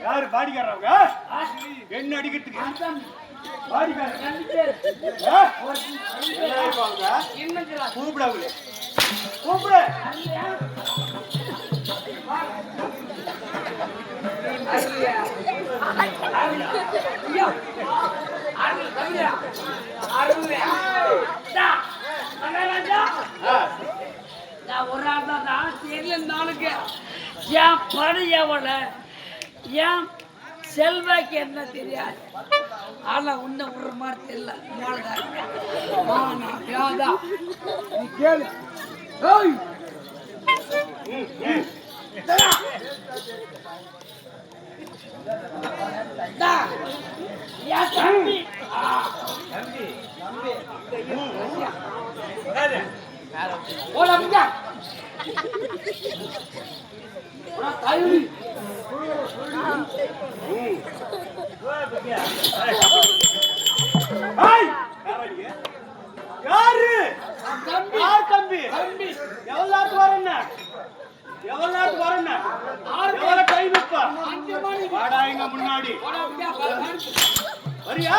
யாரு பாடிக்காரங்க என்ன அடிக்கிறதுக்கு கூப்பிடாங்க கூப்பிட ஒரு ஆள் தான் தெரியல நாளுக்கு என் பணி எவ்வளோ என் செல்வாக்கு என்ன தெரியாது ஆனா உன்ன ஒரு மாதிரி தெரியல நீ கேளு முன்னாடி வரியா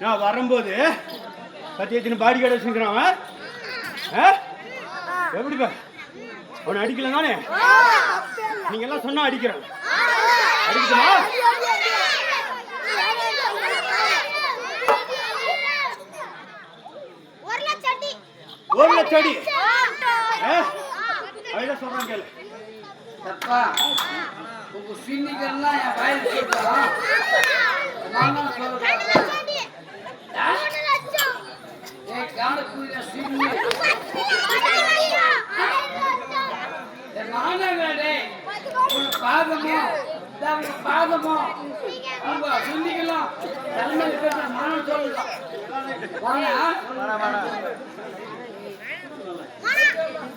நான் வரும்போது சத்தியத்தின் பாடி கடை வச்சுக்கிறான் எப்படிப்பா அவனை அடிக்கல தானே நீங்க எல்லாம் சொன்னா அடிக்கிறான் அடிக்குமா ஒரு லட்சடி அதான் சொல்றான் கேளு உங்க சின்னிகள்லாம் என் வயல் கேட்கலாம் நான் சொல்றேன் பாதமோ உங்க சின்னிகள்லாம் மானம் சொல்லலாம்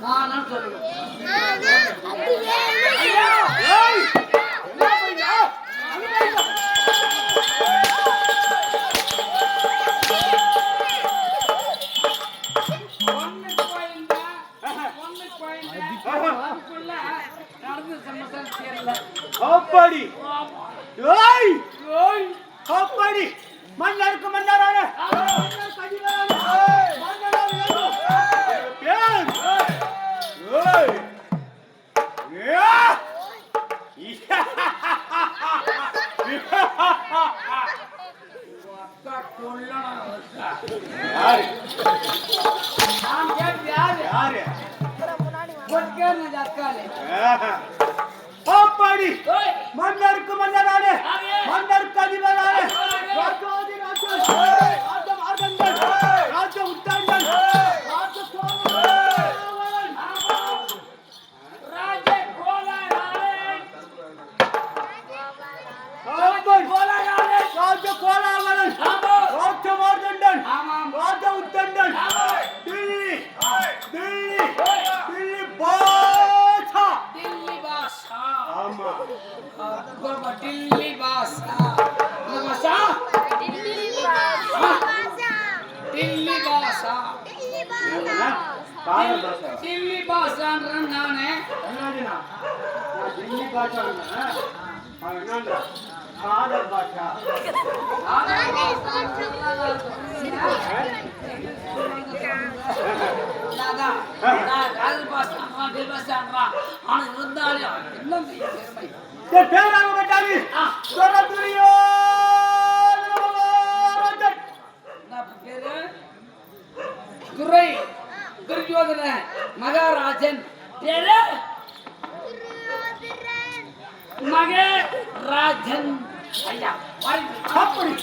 மானம் சொல்லலாம் அப்படி அப்படி மன்னருக்கு மன்னரான பாப்பாடி மன்னருக்கு மன்னரான மன்னருக்கு அதிபரான ராஜோதி ராஜ மார்கங்கள் ராஜ உத்தாண்டன் ராஜ சோழன் அப்பா டில்லி பாசா இந்த பாசா டில்லி பாசா டில்லி பாசான்றேன் நானே டில்லி பாஷா என்னன்ற காதல் பாஷா காதல் பாசா டில்லி பாசான்றா ஆனா இருந்தாலும் இன்னும் பெருமை பேராக மாட்டாரு பேரு துரை துரியோதன மகாராஜன் பேரு மகராஜன் ஐயா அப்படி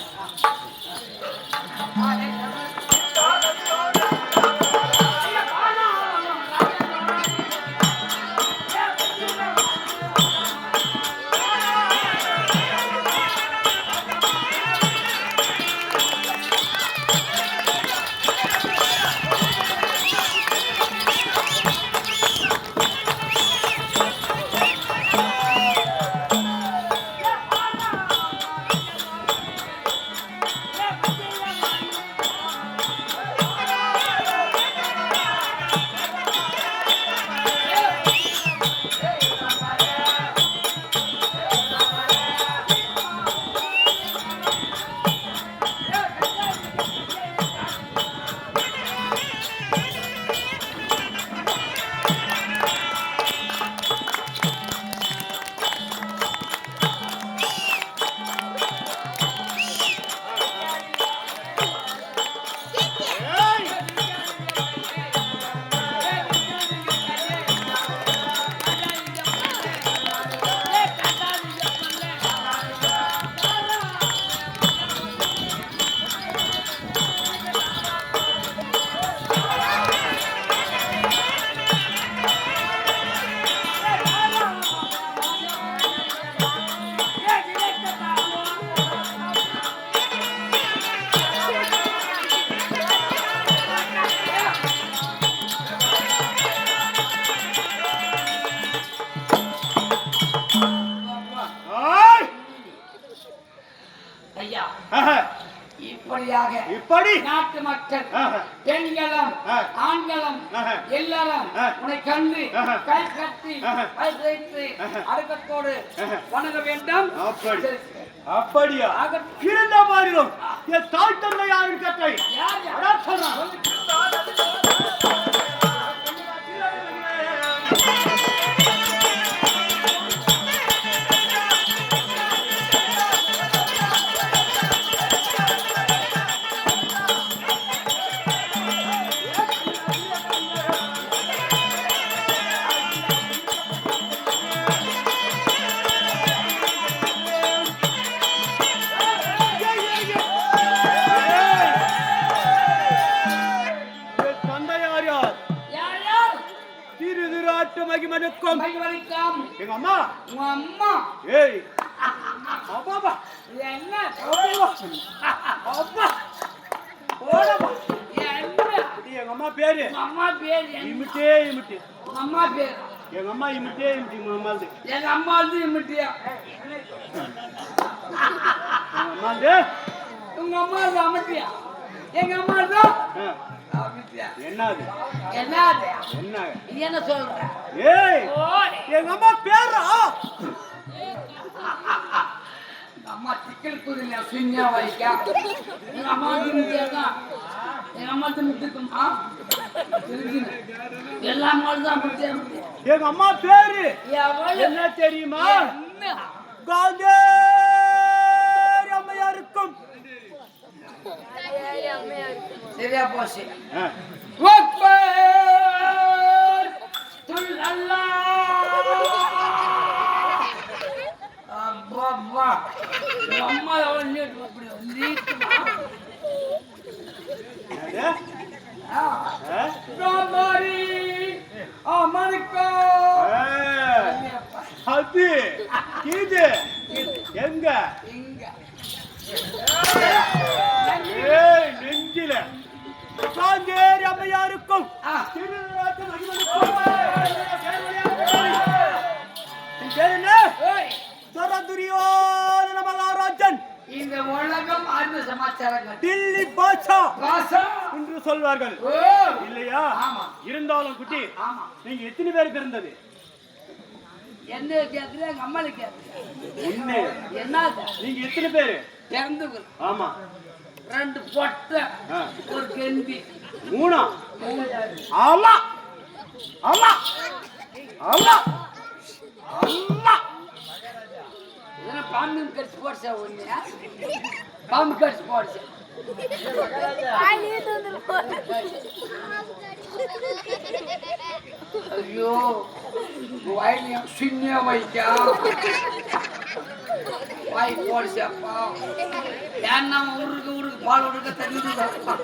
ஐயா இப்படி நாட்டு மக்கள் பெண்களும் ஆண்களும் எல்லாரும் உன்னை கண்டு கை கட்டி கை வைத்து அடக்கத்தோடு வணங்க வேண்டும். அப்படியா இருந்த மாதிரிலும் என் தாய் தந்தை யாரும் கட்டை மகிமனுக்கும் எங்க அம்மா உங்க அம்மா ஏய் அப்பா என்ன அப்பா ஓடமா என்ன எங்க அம்மா பேரு அம்மா பேர் இமிட்டே அம்மா பேர் எங்க அம்மா இமிட்டே அம்மாது எங்க அம்மாது இமிட்டியா அம்மாது உங்க அம்மாது அமிட்டியா எங்க அம்மாதான் என்னது என்னது என்ன என்ன சொல்ற ஏய் எங்க அம்மா பேரா அம்மா சிக்கல் குதில சுஞ்சா வைக்கா எங்க அம்மா திமிட்டியா எங்க அம்மா திமிட்டுக்குமா எல்லா அம்மாவும் தான் முட்டியா எங்க அம்மா பேரு என்ன தெரியுமா காந்தேரி அம்மையாருக்கும் சரியா போச்சு அம்மா அது இது எங்க நெஞ்சில காந்தேரி அம்மையாருக்கும் சமாச்சாரங்கள் டில்லி பாட்சா பாசா என்று சொல்வார்கள் ஓ இல்லையா? ஆமா. இருந்தாலும் குட்டி, ஆமா. நீங்க எத்தனை பேருக்கு இருந்தது? என்ன கேக்குற எங்க அம்மாளு கேக்குற என்ன என்னது நீங்க எத்தனை பேரு? பிறந்து ஆமா. 2 பொட்டை ஆ. ஒரு கெந்தி 3. ஆமா ஆமா ஆமா ஆமா. இதென்ன பாம்பு கடிச்சு போடுச்சா ஒண்ணு பாம்பு கடிச்சு போடுச்சு ஐயோ வாயில சின்ன வைக்கா வாய் போடுச்சப்பா ஏன்னா ஊருக்கு பால் உடுக்க தெரியுதுப்பா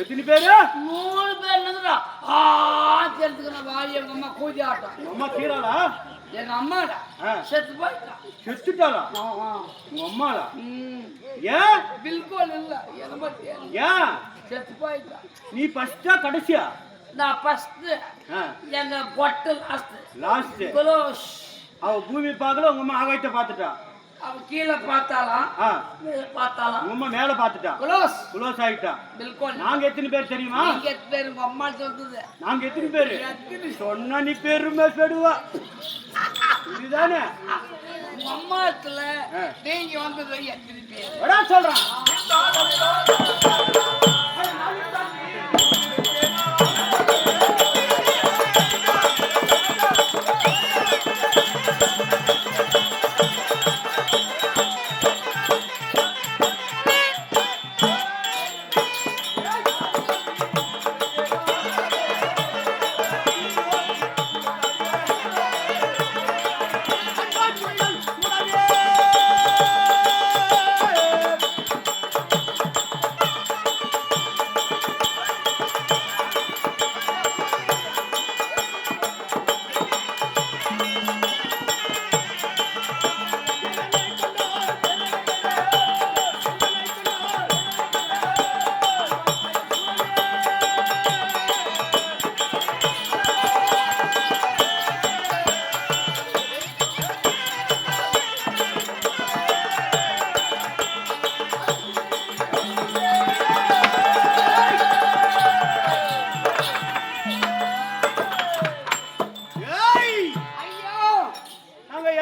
எத்தனை பேரு? 3 பேர் என்னதுடா தெரிஞ்சுக்கிற வாய் எங்க அம்மா கூதி ஆட்டம் அம்மா கீழாளா? எங்க அம்மாடா ஆ. செத்து போயிட்டா செத்துட்டாளா? உங்க அம்மாளா? ம் ஏன் பில்குல் இல்ல என்ன பத்தி ஏன்? செத்து போயிட்டா நீ ஃபர்ஸ்டா கடைசியா? நான் ஃபர்ஸ்ட் எங்க பொட்டல் லாஸ்ட். குலோஷ் அவ பூமி பார்க்கல, உங்க அம்மா ஆகாயத்தை பார்த்துட்டா. அவ கீழே பார்த்தாலாம் ஆ. மேல பார்த்தாலாம் உங்க அம்மா மேல பார்த்துட்டா. குலோஷ் குளோஸ் ஆயிட்டா. பில்குல் நாங்க எத்தனை பேர் தெரியுமா? நீங்க எத்தனை பேர் உங்க அம்மா சொல்றது நாங்க எத்தனை பேரு? எத்தனை சொன்னா நீ பெருமை பெடுவா. இதுதானே உங்க அம்மாத்துல ஆ. நீங்க வந்தது எத்தனை பேர் வரா சொல்றான்.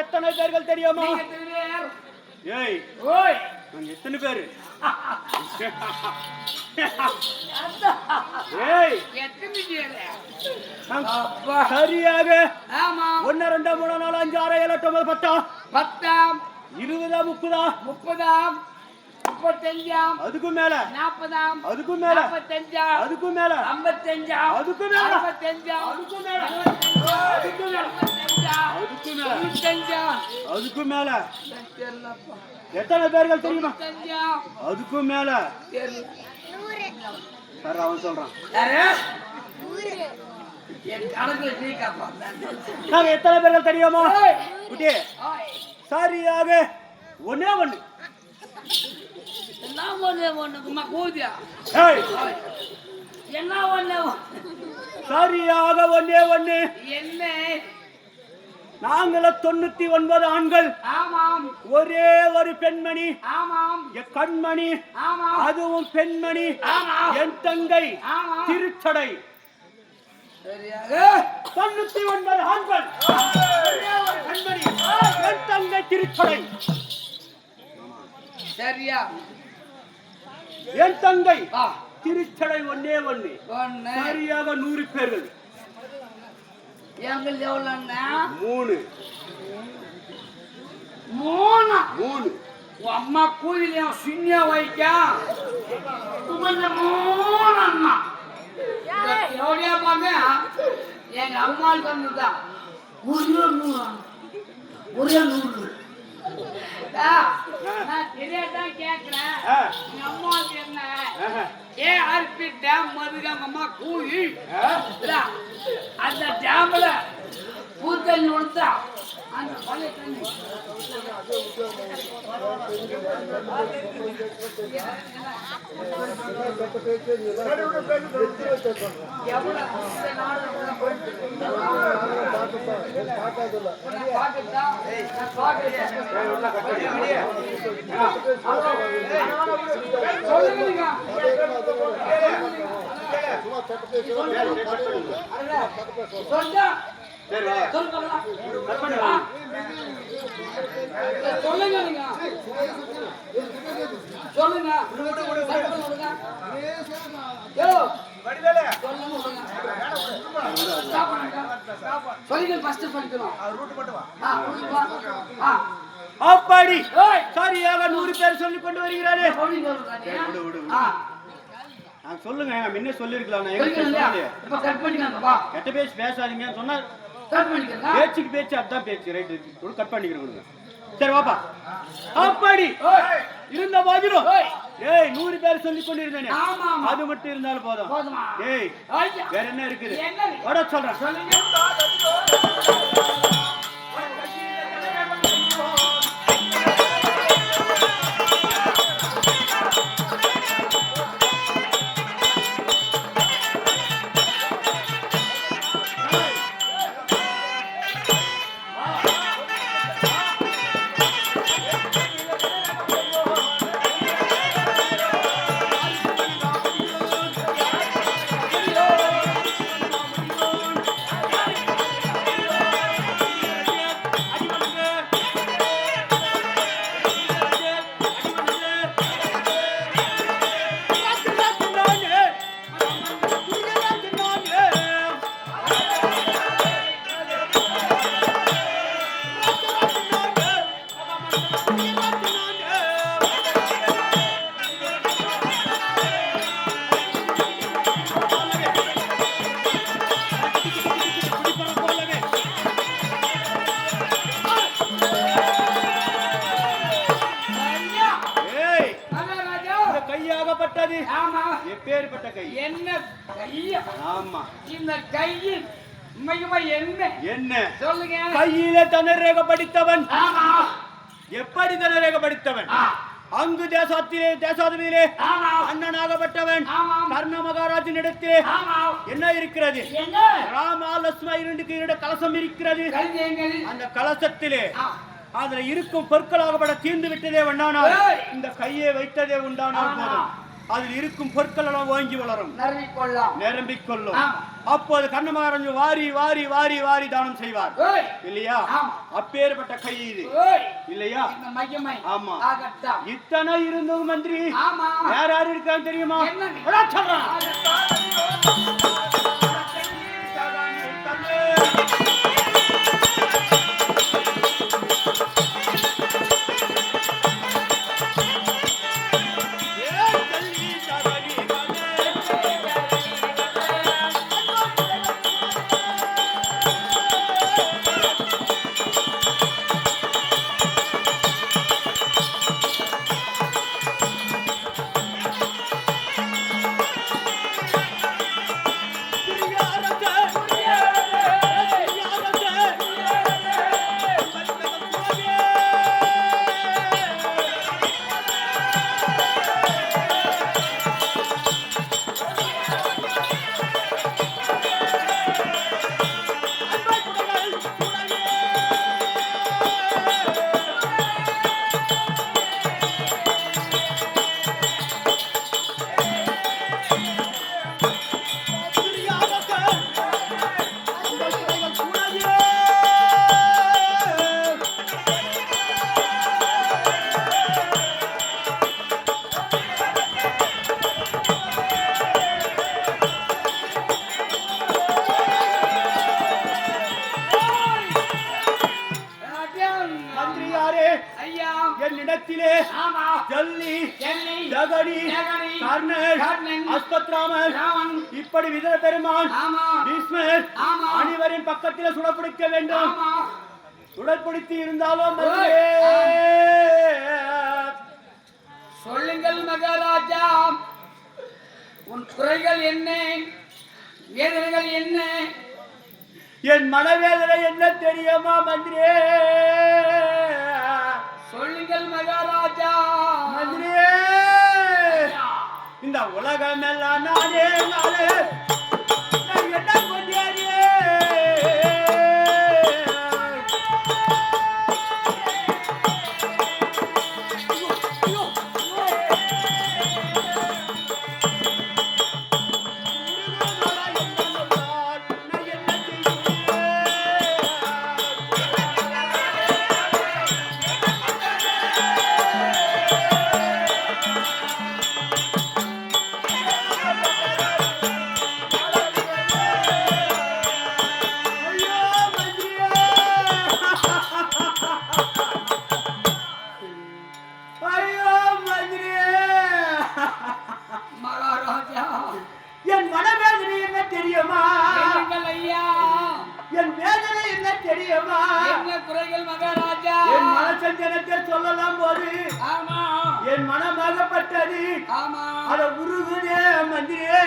எத்தனை பேர்கள் தெரியுமா? ஏய் ஓய் நாங்க எத்தனை பேரு? ஏய் எத்தனை பேர் நாங்க அப்பா சரியாக ஆமா 1 2 3 4 5 6 7 8 9 10 10 20 30 30 35 அதுக்கும் மேல 40 அதுக்கும் மேல 45 அதுக்கும் மேல 55 அதுக்கும் மேல 65 அதுக்கும் மேல அதுக்கும் மேல அதுக்கும் மேல 25 அதுக்கும் மேல தெரியலப்பா எத்தனை பேர்கள் தெரியுமா? 25 அதுக்கும் மேல தெரியல சார் அவன் சொல்றான். யாரு என் கணக்குல நீக்காப்பா நாங்க எத்தனை பேர்கள் தெரியுமா? ஏய் குட்டி ஓய் சரியாக ஒண்ணே ஒண்ணு. என்ன ஒண்ணுக்குமா கூதியா ஏய் என்ன ஒண்ணு சரியாக ஒண்ணே ஒண்ணு. என்ன நாங்கள 99 ஆண்கள், ஆமாம் ஒரே ஒரு பெண்மணி, ஆமாம் என் கண்மணி, ஆமாம் அதுவும் பெண்மணி, ஆமாம் என் தங்கை ஆமாம் திருச்சடை. சரியாக 99 ஆண்கள், ஒரே ஒரு பெண்மணி, என் தங்கை திருச்சடை. சரியா என் தங்கை ஆ திருச்சடை ஒண்ணே ஒண்ணு. ஒண்ணு சரியாக 100 பேர்கள். எங்கள் எவ்வளோண்ணா 3 மூணு 3 உன் அம்மா கூலிலையும் சின்ன வைக்கா கொஞ்சம் மூணு அம்மா எவ்வளோ பாங்க எங்க அம்மாவுக்கு வந்துதான் ஒரே 100 ஒரே 100 நான் தெரியாதான் கேட்கிறேன் ஆ. எங்க அம்மாவுக்கு என்ன ஆஹா. ஏஆர்பி டேம் மதுக்கு எங்க அம்மா கூலி ஆ? இல்ல, அந்த டேம்ல பூத்தல் நுழைத்தா அந்த பழைய தண்ணி சொல்லுங்க நீங்க சொல்லுங்க சொல்லுங்க ஃபர்ஸ்ட் சொல்லிக்கணும் அப்படி சரியாக 100 பேர் சொல்லி கொண்டு வருகிறாரே. சொல்லுங்க, முன்ன சொல்லிருக்கலாம். கெட்ட பேச்சு பேசாதீங்கன்னு சொன்னா பேச்சுக்கு பேச்சு அதான் பேச்சு. ரைட்டு, கட் பண்ணிக்கிறோம். சரி வாப்பா. அப்படி இருந்த போதிலும் 100 பேர் சொல்லி கொண்டிருந்தேன். அது மட்டும் இருந்தாலும் போதும். ஏய் வேற என்ன இருக்குது வர சொல்றேன். எப்பேற்பட்ட கை என்ன கையா? ஆமா, இந்த கையில் மகிமை என்ன என்ன சொல்லுங்க. கையில தனரேக படித்தவன். ஆமா, எப்படி தனரேக படித்தவன்? அங்கு தேசாதிபதியிலே அண்ணனாகப்பட்டவன் கர்ண மகாராஜன் இடத்திலே என்ன இருக்கிறது? ராமா லட்சுமண இரண்டுக்கு கலசம் இருக்கிறது. அந்த கலசத்திலே அதுல இருக்கும் பொருட்களாகப்பட தீர்ந்து விட்டதே உண்டானால் இந்த கையை வைத்ததே உண்டானால் போதும். அதில் இருக்கும் பொருட்கள் எல்லாம் வாங்கி வளரும், நிரம்பிக் கொள்ளும். அப்போது கண்ண மகாராஜ் வாரி வாரி வாரி வாரி தானம் செய்வார் இல்லையா? அப்பேற்பட்ட கை இது இல்லையா? ஆமா. இத்தனை இருந்தும் மந்திரி யார் யாரு இருக்கான்னு தெரியுமா? சொல்றான். என்னிடத்திலே ஜல்லி, ஜகடி, கர்ணன், அஸ்வத்ராமன் இப்படி விதர பெருமான், பீஷ்மர் அனைவரின் பக்கத்திலே சுடப்பிடிக்க வேண்டும். சுடப்பிடித்து இருந்தாலும் சொல்லுங்கள் மகாராஜா, உன் குறைகள் என்ன, வேதனைகள் என்ன என் மனவேதனை என்ன தெரியுமா மந்திரியே? சொல்லுங்கள் மகாராஜா. மந்திரியே, இந்த உலகம் எல்லாம் நானே நானே என்ன கொண்டேனே. என் மனவேதனை என்ன தெரியுமா? என் வேதனை என்ன தெரியுமா? என்ன குறைகள் மகாராஜா? என் மனசஞ்சனத்தை சொல்லலாம் போது என் மனமாகப்பட்டது அத உருகுதே மந்திரியே.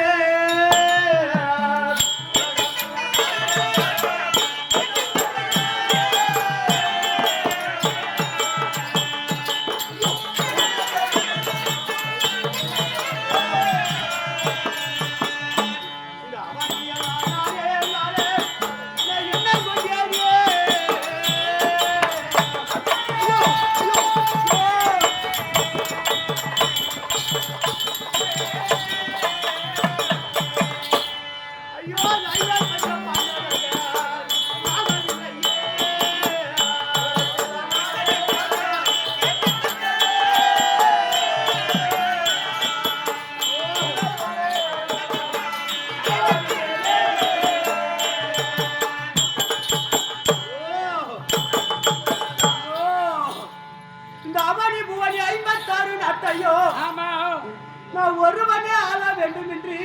நான் ஒருவனே ஆள வேண்டும் என்று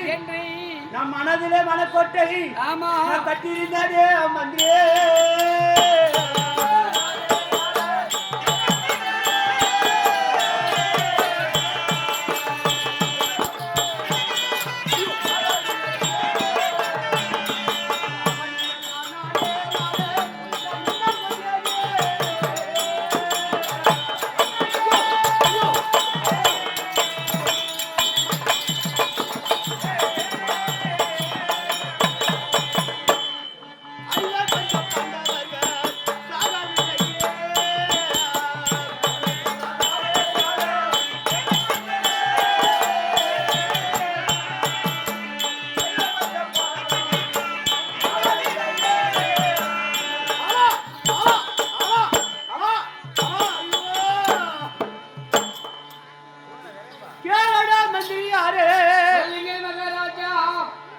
நம் மனதிலே மனக்கோட்டை கட்டியிருந்தாரே மந்திரியே.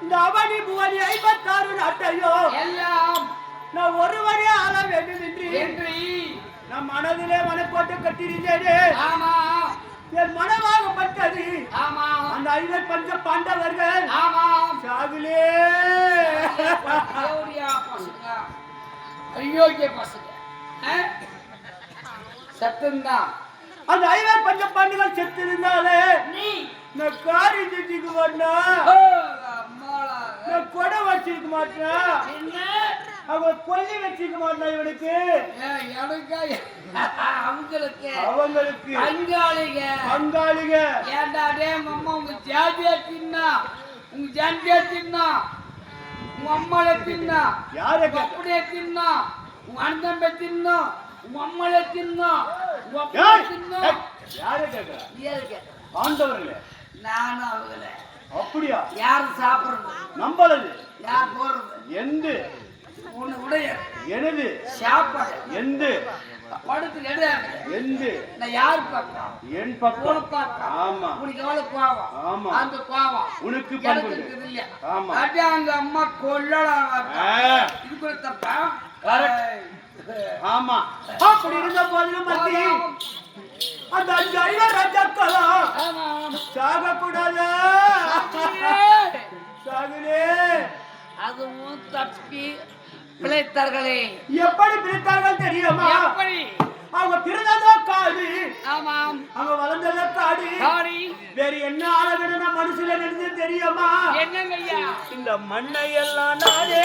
இந்த அவனி புவனி 56 நாட்டையோ எல்லாம் நான் ஒருவரே ஆள வேண்டும் என்று நம் மனதிலே மனக்கோட்டை கட்டியிருந்தேனே. என் மனமாகப்பட்டது அந்த 5 பஞ்ச பாண்டவர்கள் சாகுலே. ஐயோ பசங்க சத்தம்தான். அந்த 5 பஞ்ச பாண்டவர்கள் செத்து இருந்தாலே நான் காரி செஞ்சுக்க மாட்டேன், நான் கொடை வச்சிருக்க மாட்டேன், அவங்க கொல்லி வச்சிருக்க மாட்டேன். இவனுக்கு அவங்களுக்கு பங்காளிக ஏண்டா டே அம்மா உங்க ஜாதியா தின்னா, உங்க ஜாதியா தின்னா, உங்க அம்மால தின்னா, யாரு அப்படியே தின்னா, உங்க அண்ணன் தின்னா, உங்க அம்மால தின்னா, உங்க அப்பா தின்னா. யாரு கேட்க? ஆண்டவர்களே. நானும் அவங்கள. அப்படியா? யாரு சாப்பிடுறது? நம்பளது. யார் போறது? எந்து உன்னை உடைய எனது சாப்பாடு எந்து படுத்து கிடையாது. எந்து நான் யாரு பக்கம்? என் பக்கம். ஆமா. உனக்கு எவ்வளவு கோவம்? ஆமா. அந்த கோவம் உனக்கு எனக்கு இருக்குது இல்லையா? ஆமா. அடி அந்த அம்மா கொல்லலாம். இது கூட தப்பா? ஆமா. அப்படி இருந்த போதிலும் மத்தி அந்த 5 ராஜாக்களும் சாகக்கூடாது. சாகுலே. அதுவும் தப்பி பிழைத்தார்களே. எப்படி பிழைத்தார்கள் தெரியுமா? எப்படி? அவங்க பிறந்ததோ காடு. ஆமாம். அவங்க வளர்ந்ததோ காடு. காடு. வேற என்ன ஆளவிட மனசுல நினைச்சு தெரியுமா? என்னங்கய்யா? இந்த மண்ணை எல்லாம் நானே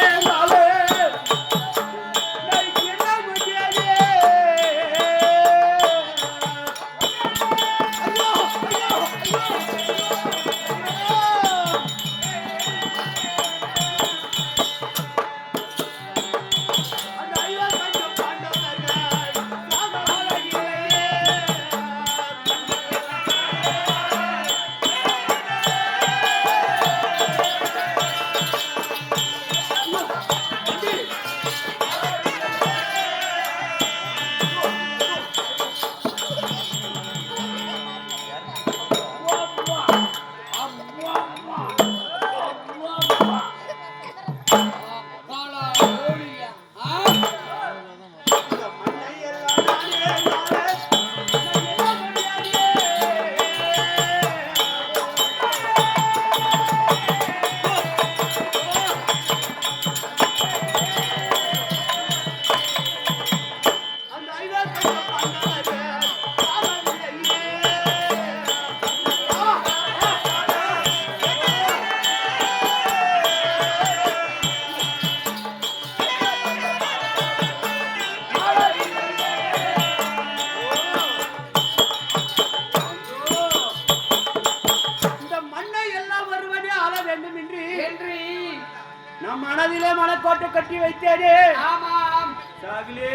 கட்டி வைத்தேனே ஆமாம் சாகலே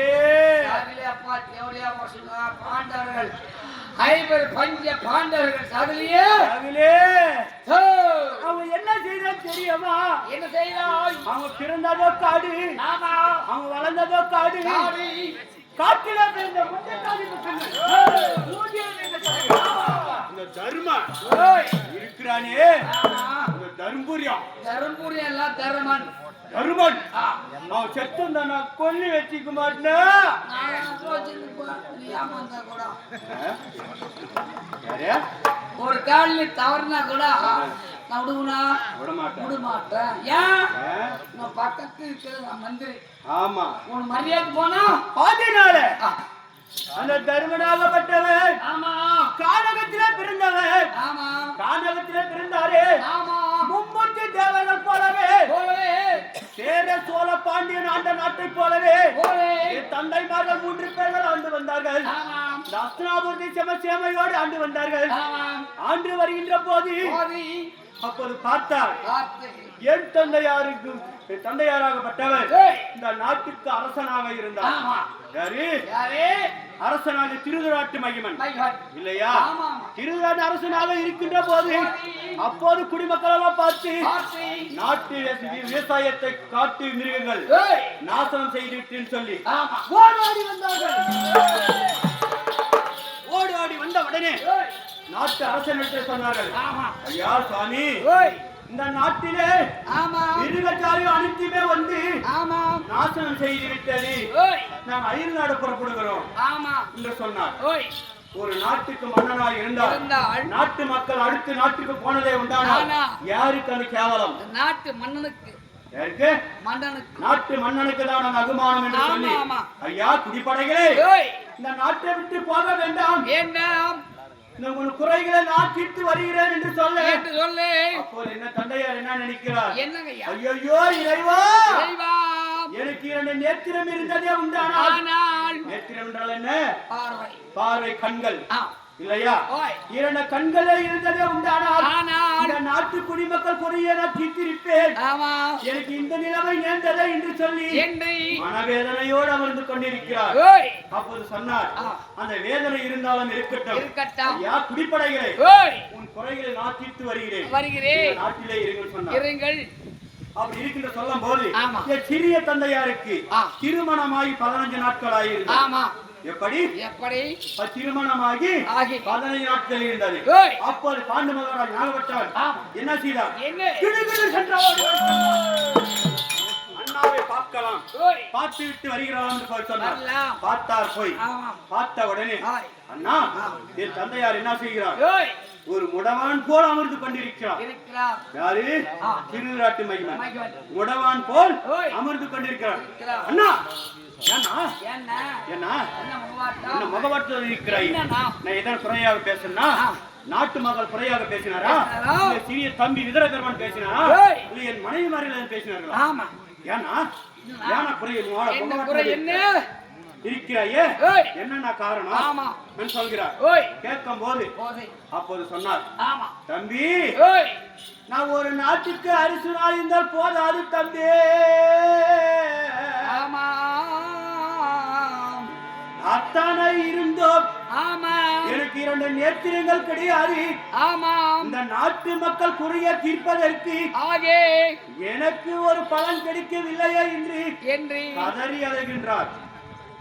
சாகலே அப்பா தேவடியா பசுங்க பாண்டவர்கள் ஐவர் பஞ்ச பாண்டவர்கள் சாகலையே சாகலே அவன் என்ன செய்தான் தெரியுமா? என்ன செய்தாய்? அவங்க பிறந்ததோ காடு, ஆமா அவங்க வளர்ந்ததோ காடு, காட்டில பிறந்த முட்டைக்காரி இந்த தர்மா இருக்கிறானே இந்த தர்மபுரியம் தரும்புரியம் எல்லாம் தருமன் தருமன் அவன் செத்து நான் கொல்லி வச்சுக்க மாட்டேன். ஒரு காலில் தவறுனா கூட நான் விடுவனா விட மாட்டேன். ஏன் நான் பக்கத்து இருக்கிறது நான் மந்திரி. ஆமா உன் மரியாதை போனா அதனால அந்த தருமனாகப்பட்டவன் ஆமா கானகத்திலே பிறந்தவன். ஆமா கானகத்திலே பிறந்தாரே ஆமா மும்மூர்த்தி தேவர்கள் போலவே சேர சோழ பாண்டியன் ஆண்ட நாட்டை போலவே என் தந்தைமார்கள் 3 பேர்கள் ஆண்டு வந்தார்கள். தட்சிணாமூர்த்தி செமசேமையோடு ஆண்டு வந்தார்கள். ஆண்டு வருகின்ற போது அப்போது பார்த்தார் என் தந்தையாருக்கு தந்தையாராகப்பட்டவர் இந்த நாட்டுக்கு அரசனாக இருந்தார். யாரு? அரசனாக திருதராட்டு மகிமன் இல்லையா? திருதராட்டு அரசனாக இருக்கின்ற போது அப்போது குடிமக்களெல்லாம் பார்த்து நாட்டு விவசாயத்தை காட்டு மிருகங்கள் நாசனம் செய்துவிட்டு சொல்லி ஓடி வந்தார்கள். ஓடி வந்த உடனே நாட்டு அரசனிடத்தில் சொன்னார்கள், ஐயா சுவாமி இந்த நாட்டிலே மிருகச்சாரி அனைத்துமே வந்து நாசனம் செய்து விட்டது, நாம் அயல் நாடு புறப்படுகிறோம் என்று சொன்னார். ஒரு நாட்டுக்கு மன்னனாய் இருந்தால் நாட்டு மக்கள் அடுத்த நாட்டுக்கு போனதே உண்டானால் யாருக்கு அது கேவலம்? நாட்டு மன்னனுக்கு யாருக்கு? நாட்டு மன்னனுக்கு தான் அந்த அபிமானம் என்று சொல்லி, ஐயா குடிப்படைகளே இந்த நாட்டை விட்டு போக வேண்டாம், உங்கள் குறைகளை நான் தீர்த்து வருகிறேன் என்று சொல்ல. அப்போது என்ன தந்தையார் என்ன நினைக்கிறார்? ஐயோ இறைவா, எனக்கு 2 நேத்திரம் இருந்ததே உண்டானால், நேத்திரம் என்றால் என்ன? பார்வை கண்கள் இல்லையா? 2 கண்களே இருந்ததே உண்டானால் இந்த நாட்டு குடிமக்கள் குறைய நான் தீர்த்திருப்பேன். எனக்கு இந்த நிலைமை நேர்ந்ததே என்று சொல்லி மனவேதனையோடு அமர்ந்து கொண்டிருக்கிறார். அப்போது சொன்னார், அந்த வேதனை இருந்தாலும் இருக்கட்டும், யா குடிப்படைகளை உன் குறைகளை நான் தீர்த்து வருகிறேன், நாட்டிலே இருங்கள் சொன்னார். அப்படி இருக்கின்ற சொல்லும் போது சிறிய தந்தையாருக்கு திருமணமாகி 15 நாட்கள் ஆயிருந்தது. எப்படி திருமணமாகி 15 நாட்கள் இருந்தது. அப்போது பாண்டு மகாராஜ் நாகப்பட்டவர் என்ன செய்தார்? அண்ணாவை பார்க்கலாம், பார்த்து விட்டு வருகிறார் என்று சொன்னார். பார்த்தார். போய் பார்த்த உடனே, அண்ணா என் தந்தையார் என்ன செய்கிறார்? ஒரு முடவான் போல் அமர்ந்து கொண்டிருக்கிறார். யாரு? திருவிராட்டு மகிமன் முடவான் போல் அமர்ந்து கொண்டிருக்கிறார். அண்ணா என்ன முகவாட்டத்தில் இருக்கிறாய்? நான் எதன் குறையாக பேசுனா? நாட்டு மகள் குறையாக பேசினாரா? சிறிய தம்பி விதரகர்மன் பேசினாரா? இல்லை என் மனைவிமார்கள் பேசினார்களா? ஏன்னா குறை இருக்கிறாயே என்ன காரணம் சொல்கிறார். கேட்கும் போது அப்போது சொன்னார், தம்பி நான் ஒரு நாட்டுக்கு அரசனா இருந்தால் போதாது தம்பி, அத்தானே இருந்தோம் எனக்கு 2 நேத்திரங்கள் கிடையாது. இந்த நாட்டு மக்கள் குறைய தீர்ப்பதற்கு எனக்கு ஒரு பலன் கிடைக்கவில்லையே என்று கதறி அழைகின்றார்.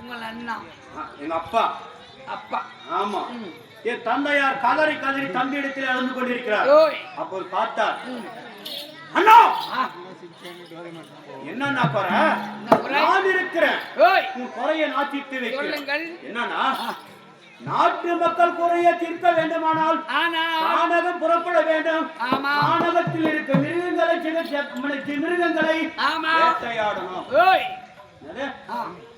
உங்கள் அண்ணா எங்க அப்பா. ஆமா, என் தந்தையார் கதறி தம்பி இடத்தில் அழுந்து கொண்டிருக்கிறார். அப்போது பார்த்தார், அண்ணா என்ன குறை? நான் இருக்கிறேன், உன் குறைய நான் தீர்த்து வைக்கிறேன். என்னன்னா நாட்டு மக்கள் குறைய தீர்க்க வேண்டுமானால் கானகம் புறப்பட வேண்டும். கானகத்தில் இருக்க மிருகங்களை வேட்டையாடணும்.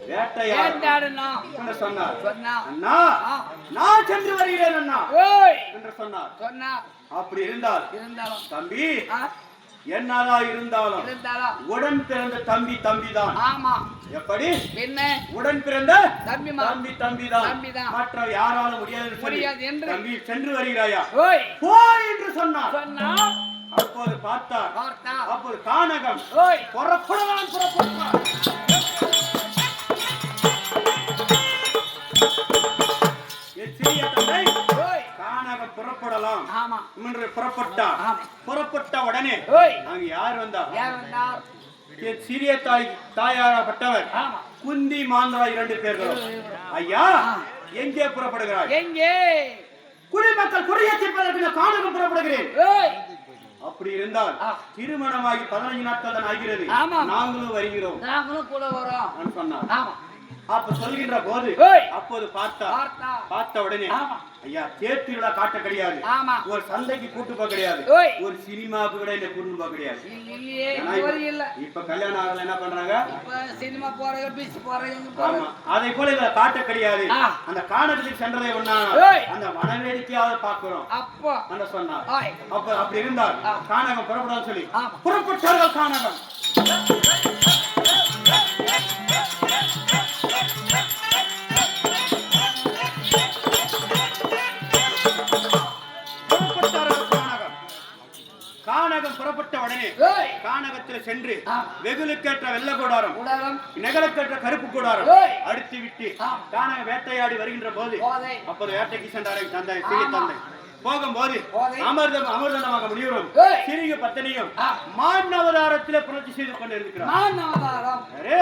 வேட்டையாடணும் சொன்னார். அண்ணா நான் சென்று வருகிறேன் அண்ணா என்று சொன்னார். அப்படி இருந்தால் தம்பி என்னதா இருந்தாலும் உடன் பிறந்த தம்பிதான். எப்படி? உடன் பிறந்த தம்பிதான், மற்ற யாராலும் முடியாது என்று தம்பி சென்று வருகிறாயா? போய் என்று சொன்னார். அப்போது பார்த்தார். பார்த்தா அப்போது கானகம் ஓய் புறப்படலாம் புறப்பட்டார். என் சிறிய தந்தை ஓய் கானகம் புறப்படலாம் ஆமா என்று புறப்பட்டார். ஆமா புறப்பட்ட உடனே ஓய் அங்க யார் வந்தார்? யார் வந்தார்? என் சிறிய தாயாரப்பட்டவர் ஆமா குந்தி மாந்தரா 2 பேர்கள். ஐயா எங்கே புறப்படுகிறாய்? எங்கே? குடிமக்கள் குடியேற்றப்பதற்கு கானகம் புறப்படுகிறேன். ஓய் அப்படி இருந்தால் திருமணமாகி 15 நாட்கள் தான் ஆகிறது. ஆமா. நாங்களும் வருகிறோம் நாங்களும் கூட வரோம். நான் சொன்னார். ஆமா அப்ப சொல்கின்ற போது ஓய் அப்போது பார்த்தா பார்த்த உடனே ஆமா ஐயா தேர்த்திவிழா காட்ட கிடையாது, ஆமா ஒரு சந்தைக்கு கூட்டு போக கிடையாது, ஓய் ஒரு சினிமாவுக்கு கூட என்ன கூட்டு போக கிடையாது. இல்லையே ஏன்னா இல்ல இப்ப கல்யாணம் ஆகல என்ன பண்றாங்க? இப்ப சினிமா போறாங்க, பீச் போறாங்க. ஆமா அதை போல இத காட்ட கிடையாது. ஆ. அந்த காணகத்துக்கு சென்றதை ஒண்ணா ஓய் அந்த மனவேடிக்கையாவது பாக்குறோம் அப்போ அந்த சொன்னார். ஓய் அப்ப அப்படி இருந்தால் ஆ. கானகம் புறப்படான்னு சொல்லி ஆமா புறப்பட்டார்கள் கானகம். புறப்பட்டார்கள் கானகம். கானகம் புறப்பட்ட உடனே ஓய் கானகத்தில் சென்று ஆ. வெகுலுக்கேற்ற வெள்ள கூடாரம் உடலம் நெகலுக்கேற்ற கருப்பு கூடாரம் ஓய் அடித்து விட்டு ஆ. கானக வேட்டையாடி வருகின்ற போது போதை அப்போது வேட்டைக்கு சென்றாரை தந்தை சிறிய தந்தை போகும்போது போதை அமிர்தமாக முடியும் ஓய் சிறிய பத்தனையும் ஆ. மான் அவதாரத்திலே புணர்ச்சி செய்து கொண்டிருக்கிறார். நான் அவதாரம் யாரு?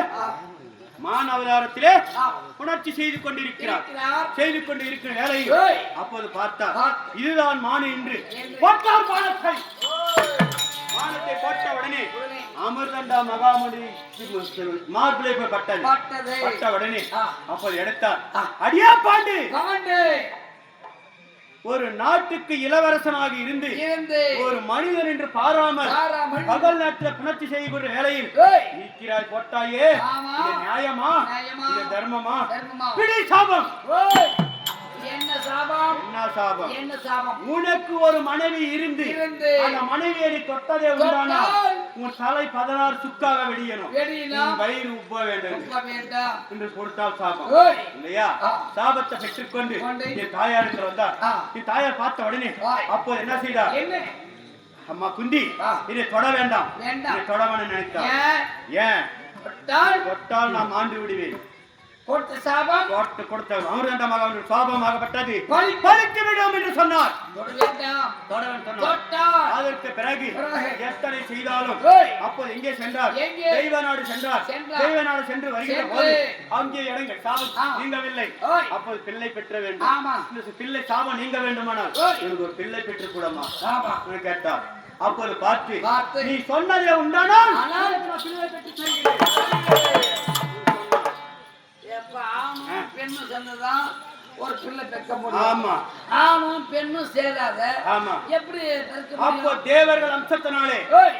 மான் அவதாரத்திலே ஆ. புணர்ச்சி செய்து கொண்டிருக்கிறார். இருக்கிறார். செய்து கொண்டிருக்கிற வேலையில் ஓய் அப்போது பார்த்தார் பார்த்து. இதுதான் மான் என்று என்று. போட்டார் பானத்தை. பானத்தை போட்ட உடனே உடனே அமிர்தண்டா மகாமுனி மார்பிளை போய் பட்டது. பட்டது பட்ட உடனே ஆ. அப்போது எடுத்தார். ஆ. அடியா பாண்டு பாண்டு ஒரு நாட்டுக்கு இளவரசனாக இருந்து ஒரு மனிதன் என்று பாராமல் பாராமல் பகல் நாட்டில் புணர்ச்சி செய்யக்கூடிய வேளையில் ஓய் இருக்கிறாய் போட்டாயே, ஆமா. இது நியாயமா? நியாயமா? இது தர்மமா? தர்மமா? பிடி சாபம். ஓய் என்ன சாபம்? என்ன சாபம்? என்ன சாபம்? உனக்கு ஒரு மனைவி இருந்து அந்த மனைவியை நீ தொட்டதே உண்டானால் தொட்டால் உன் தலை 16 சுக்காக வெடியணும், வெடியினா உன் வயிறு உப்ப வேண்டும் உப்ப வேண்டாம். என்று கொடுத்தால் சாபம் ஓய் இல்லையா? ஆ. சாபத்தை பெற்றுக்கொண்டு கொண்டு என் தாயாருக்கு வந்தார். ஆ. என் தாயார் பார்த்த உடனே ஓய். அப்போ என்ன செய்தார்? என்ன? அம்மா குந்தி ஆ. இதை தொட வேண்டாம், வேண்டாம். இதை தொடவன நினைத்தார். ஏன்? ஏன்? தொட்டால் தொட்டால் நாம் ஆண்டு விடுவேன். கொடுத்த சாபம் கொடுத்த அமிர்தண்டமாக சாபமாகப்பட்டது பலி. பலித்து விடும் என்று சொன்னார். தொட வேண்டாம். தொடவன் சொன்னார். தொட்டால் அதற்கு பிறகு எத்தனை செய்தாலும் ஓய் அப்போது எங்கே சென்றார்? எங்கே? தெய்வ நாடு சென்றார். சென்றார். தெய்வ நாடு சென்று வருகிற சென்று. போது அங்கே இடங்கள் சாபம் ஆ. நீங்கவில்லை. ஓய் அப்போது பிள்ளை பெற்ற வேண்டும். ஆமா இந்த பிள்ளை சாபம் நீங்க வேண்டுமானால் ஓய். எனக்கு ஒரு பிள்ளை பெற்று கூடமா ஆமா கேட்டார். அப்போது பார்த்து பார்த்து. நீ சொன்னதே உண்டானால் ஆனால் நான் பிள்ளை பெற்று தருகிறேன். எப்ப ஆணும் பெண்ணும் சொன்னதான் ஒரு பிள்ளை பெற்க முடியும். ஆமா ஆணும் பெண்ணும் சேராத ஆமா. எப்படி பெற்க அப்போ முடியும்? தேவர்கள் அம்சத்தினாலே ஓய்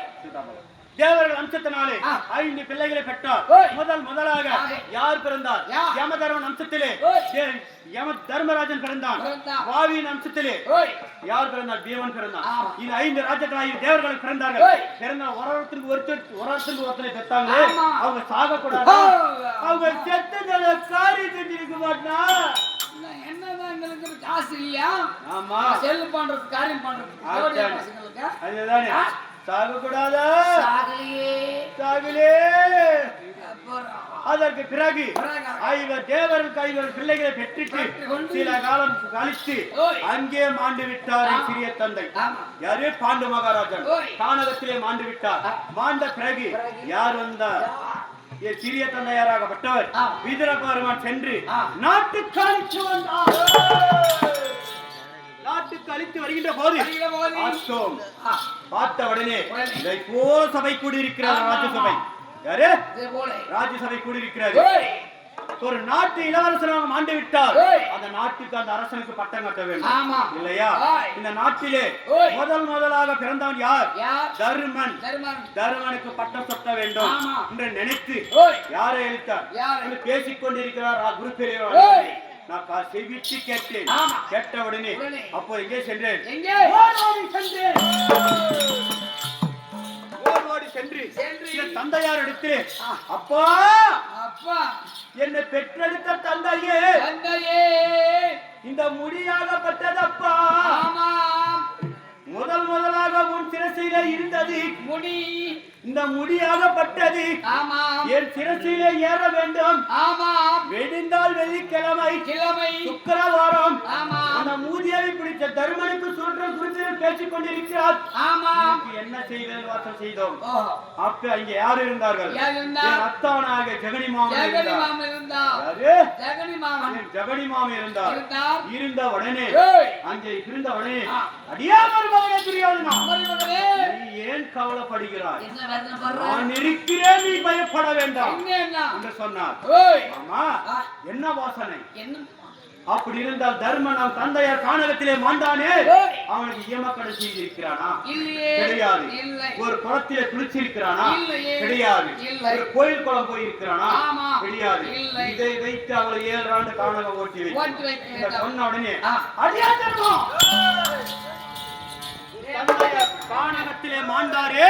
தேவர்கள் அம்சத்தினாலே ஆ. 5 பிள்ளைகளை பெற்றார். ஓய். முதலாக ஆக. யார் பிறந்தார்? யார்? யமதர்மன் அம்சத்திலே ஓய். யம தர்மராஜன் பிறந்தான். பிறந்தான். வாவியின் அம்சத்திலே ஓய் யார் பிறந்தார்? பீமன் பிறந்தான். ஆமா. இந்த 5 ராஜ்யங்களாகிய தேவர்கள் பிறந்தார்கள். ஓய். பிறந்த ஒருத்தருக்கு ஒருத்தனை பெற்றாங்க. ஆமா. அவங்க சாக கூடாது. ஓ. அவங்க செத்ததை காரியம் செஞ்சிருக்க மாட்டா. என்னதான் எங்களுக்கு காசு இல்லையா? ஆமா செல்லு பண்றது காரியம் பண்றது எவ்வளவு பசங்களுக்கு? அதுதானே ஆ? சாக கூடாதா? சாகலையே. சாகலே. அப்புறம் அதற்கு பிறகு பிறகு 5 தேவர்களுக்கு 5 பிள்ளைகளை பெற்றுட்டு பெற்றுக்கொண்டு சில காலம் கழித்து ஓய். அங்கே மாண்டு விட்டார் என் ஆமா. சிறிய தந்தை. ஆமா யாரு? பாண்டு மகாராஜன் ஓய். கானகத்திலே மாண்டு விட்டார். மாண்ட பிறகு பிறகு யார் வந்தார்? என் சிறிய தந்தையாராகப்பட்டவர் ஆ. வீரபெருமான் சென்று ஆ. நாட்டுக்கு அழித்து வந்தார். நாட்டுக்கு அழித்து வருகின்ற போது வருகிற போது பார்த்தோம். ஆ, பார்த்த உடனே உடனே. இதை போல சபை கூடியிருக்கிறார். ஆமா, ராஜ்யசபை ஆமா. யாரு? இதே போல ராஜ்யசபை கூடியிருக்கிறது. ஓய் ஒரு நாட்டு இளவரசனாக மாண்டு விட்டால் ஓய். அந்த நாட்டுக்கு அந்த அரசனுக்கு பட்டம் கட்ட வேண்டும் ஆமா இல்லையா? ஓய். இந்த நாட்டிலே ஓய். முதலாக பிறந்தவன் யார்? யார்? தருமன். தர்மன். தருமனுக்கு பட்டம் சொட்ட வேண்டும் ஆமா. என்று நினைத்து ஓய் யாரை எழுத்தார்? யார்? பேசிக் கொண்டிருக்கிறார் குரு ஓய். பெரியவர். நான் செவிச்சு கேட்டேன். ஆமா. கேட்ட உடனே உடனே. அப்போ எங்கே சென்றேன்? எங்கே? ஓடோடி சென்றேன். ஓடோடி சென்று சென்று. என் தந்தையார் இடத்திலே ஆ. அப்பா அப்பா என்னை பெற்றெடுத்த தந்தையே தந்தையே இந்த முடியாகப்பட்டதப்பா ஆமாம் முதலாக உன் சிரசிலே முடி இந்த முடியாகப்பட்டது ஆமா என் சிரசிலே ஏற வேண்டும். ஆமா வெடிந்தால் வெள்ளிக்கிழமை கிழமை சுக்கிரவாரம். ஆமா அந்த மூதியாவை பிடித்த தருமனுக்கு சுற்றம் குறித்து பேசிக் கொண்டிருக்கிறார். ஆமா என்ன செய்வது வாசம் செய்தோம். ஓ அப்ப அங்கே யார் இருந்தார்கள்? யார் இருந்தார்? என் அத்தானாக ஜெகனி மாமன் ஜெகனி மாமன் இருந்தார். யாரு? ஜெகனி மாமன் ஜெகனி மாமன் இருந்தார். இருந்த உடனே அங்கே இருந்த உடனே அடியாமர் மகனே துரியோதனா, நீ ஏன் கவலைப்படுகிறாய்? என்ன வேதனை பண்ற? நான் இருக்கிறேன், நீ பயப்பட வேண்டாம் என்ன என்று சொன்னார். ஓய் ஆமா என்ன வாசனை? என்ன அப்படி இருந்தால் தர்மன் அவன் தந்தையார் கானகத்திலே மாண்டானே அவனுக்கு ஈமக்கடை செய்திருக்கிறானா? கிடையாது. ஒரு குளத்திலே குளிச்சிருக்கிறானா? கிடையாது. ஒரு கோயில் குளம் போயிருக்கிறானா? கிடையாது. இதை வைத்து அவளை 7 ஆண்டு கானகம் ஓட்டி வைத்து சொன்ன உடனே அடியா தர்மம் தந்தையார் கானகத்திலே மாண்டாரே,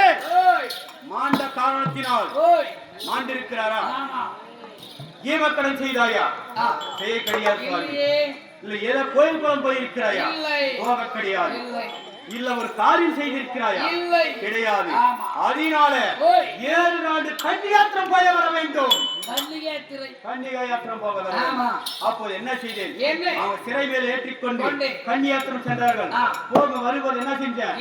மாண்ட காரணத்தினால் மாண்டிருக்கிறாரா? ஈமக்கடன் செய்தாயா? செய்ய கிடையாது. இல்ல ஏதோ கோயில் குளம் போயிருக்கிறாயா? போக கிடையாது. இல்ல ஒரு காரியம் செய்திருக்கிறாயா? கிடையாது. அதனால 7 ஆண்டு கன்னி யாத்திரை போய வர வேண்டும். கன்னிகா யாத்திரை போக வர வேண்டும். அப்போது என்ன செய்தேன்? அவங்க சிறை மேல் ஏற்றிக்கொண்டு கன்னி யாத்திரை சென்றார்கள். போக வரும்போது என்ன செஞ்சேன்?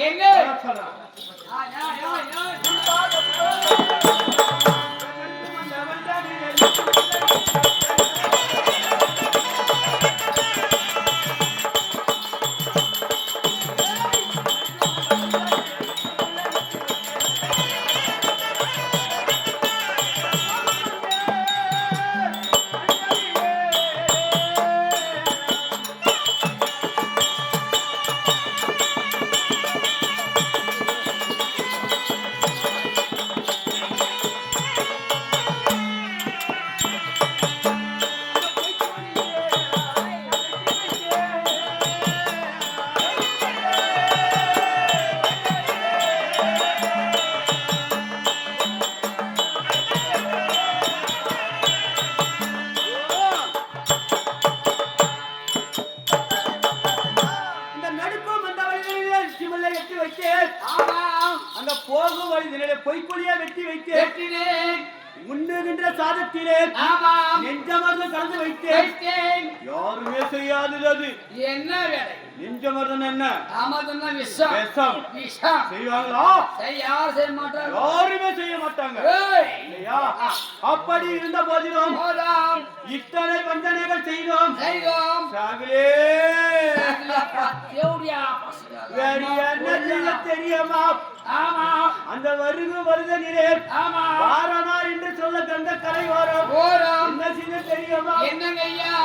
அந்த போகும் வழியிலே பொய்க்குழியா வெட்டி வைத்தேன். உண்ணுகின்ற சாதத்திலே நெஞ்சமர்ந்து கலந்து வைத்தேன். யாருமே செய்யாதது அது. என்ன வேலை? நெஞ்சமர்தன் என்ன? விஷம். செய்வாங்களா? யாரும் செய்ய மாட்டாங்க. யாருமே செய்ய மாட்டாங்க. இல்லையா? அப்படி இருந்த போதிலும் இத்தனை வஞ்சனைகள் செய்தோம். சாகலே தெரியுமா? அந்த வருதனிலே வாரனார் என்று சொல்ல கண்ட கரை ஓரம் என்ன செய்ய தெரியுமா? என்னங்கய்யா?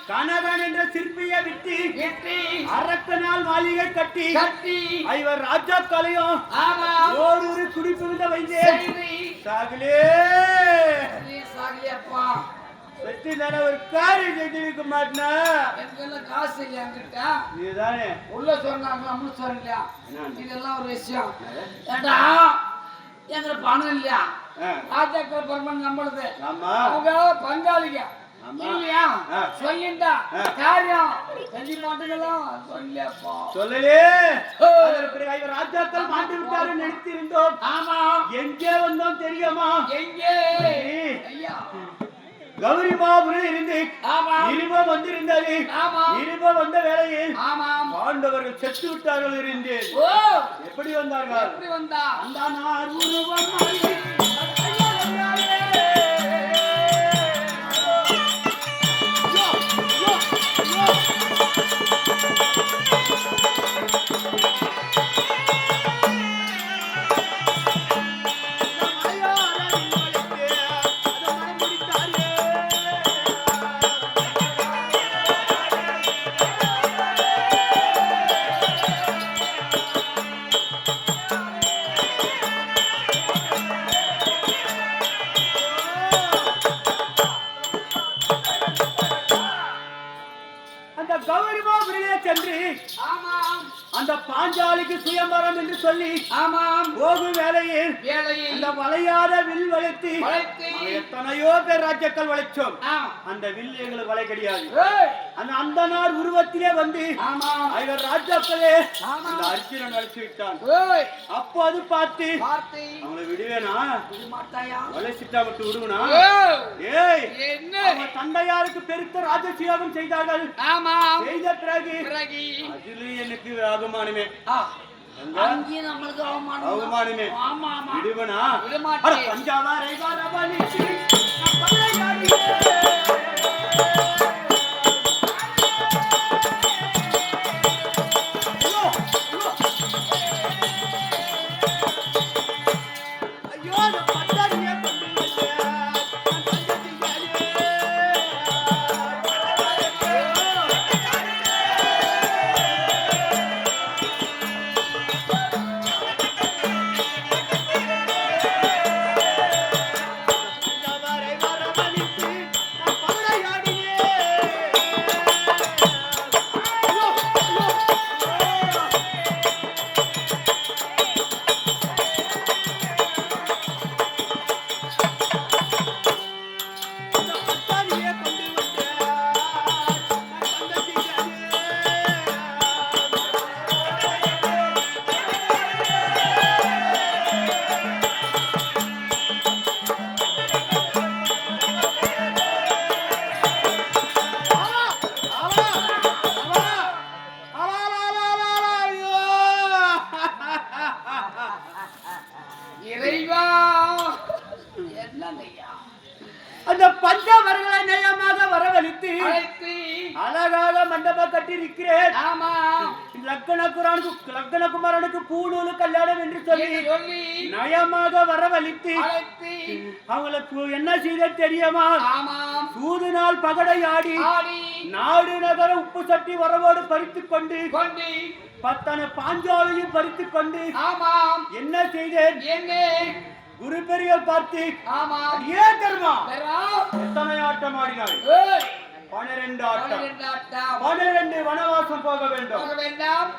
கனகன் என்ற சிற்பியை விட்டு அரக்கனால் மாளிகை கட்டி ஐவர் ராஜாக்களையும் ஓரொரு குடிப்புகுந்த வைத்தேன். சாகலே வெற்றி தானே ஒரு காரியம் செஞ்சிருக்க மாட்டேனா? காசு இல்லையா என்கிட்ட? இதுதானே உள்ள சொன்னாங்க இல்லையா? இதெல்லாம் ஒரு விஷயம். ஏண்டா எங்க பணம் இல்லையா? ராஜாக்கள் பரமன் நம்மளுது. அவங்க பங்காளிங்க. ஆமா. இல்லையா ஆ. சொல்லிண்டா காரியம் செஞ்சு மாட்டுக்கலாம் சொல்லப்பா சொல்லலே அதற்கு பிறகு ஐவர் ராஜாக்கள் மாண்டு விட்டாருன்னு நினைத்திருந்தோம். ஆமா எங்கே வந்தோம் தெரியுமா? எங்கே ஏய், ஐயா கௌரிமாபுரம் இருந்து ஆமா நிருபம் வந்திருந்தது. ஆமா நிருபம் வந்த வேளையில் ஆமாம் பாண்டவர்கள் செத்து விட்டார்கள் இருந்து ஓ எப்படி வந்தார்கள்? எப்படி வந்தா அந்த நார் உருவம் மாறி ஐயா வந்தாரே. யோ, யோ, யோ. அந்த கௌரிமாபுரியிலே சென்று ஆமாம் அந்த பாஞ்சாலிக்கு சுயம்பரம் என்று சொல்லி ஆமாம் போகும் வேளையில் வேளையில் அந்த வளையாத வில் வளைத்து வளைத்து எத்தனையோ பேர் ராஜ்யக்கள் வளைச்சோம். ஆ அந்த வில் எங்களுக்கு வளை கிடையாது. ஏய் அந்த அந்தனார் உருவத்திலே வந்து ஆமாம் ஐவர் ராஜாக்களே ஆமா. அந்த அர்ஜுனன் வளைச்சு விட்டான். ஏய் அப்போ அது பார்த்து வார்த்தை அவங்களை விடுவேனா? இது மாட்டாயா வளைச்சிட்டா விட்டு விடுவனா? ஏய் ஏய் என்ன அவங்க தந்தையாருக்கு பெருத்த ராஜசியாகம் செய்தார்கள். ஆமாம் செய்த பிறகு பிறகு அதிலே எனக்கு அவமானமே. அங்கேயும் நம்மளுக்கு அவமானம் அவமானமே. ஆமா ஆமா விடுவனா? விடமாட்டேன். அட பஞ்சாவாரை வரவழைச்சு நான் பகையாடியே. ஐயோ, அந்த பட்டாரியை கொண்டு வந்தேன். நான் தங்கச்சியாலே. பஞ்சாவாரை வரவழைச்சு நான் பகையாடியே. ஐயோ, ஐயோ, ஐயோ. அந்த பட்டாரியை கொண்டு வந்தேன். நான் தங்கச்சியாலே. இறைவா என்னங்கய்யா அந்த பஞ்சவர்களை நயமாக வரவழைத்து அழைத்து அழகாக மண்டபம் கட்டியிருக்கிறேன். ஆமா லக்னகுமாரனுக்கு பூணூலு கல்யாணம் என்று சொல்லி என்று சொல்லி நயமாக வரவழைத்து அழைத்து அவங்களுக்கு என்ன செய்த தெரியுமா? ஆமாம் சூது நாள் பகடை ஆடி ஆடி நாடு நகர உப்பு சட்டி வரவோடு பறித்துக் கொண்டு கொண்டு பத்தனை பாஞ்சாலையும் பறித்துக் கொண்டு ஆமாம் என்ன செய்தேன்? என்ன குரு பெரியர் பார்த்து ஆமாம் ஏன் தருமா பெறா எத்தனை ஆட்டம் ஆடினாய்? ஏய் 12 ஆட்டம். 12 ஆட்டம் 12 வனவாசம் போக வேண்டும். போக வேண்டாம்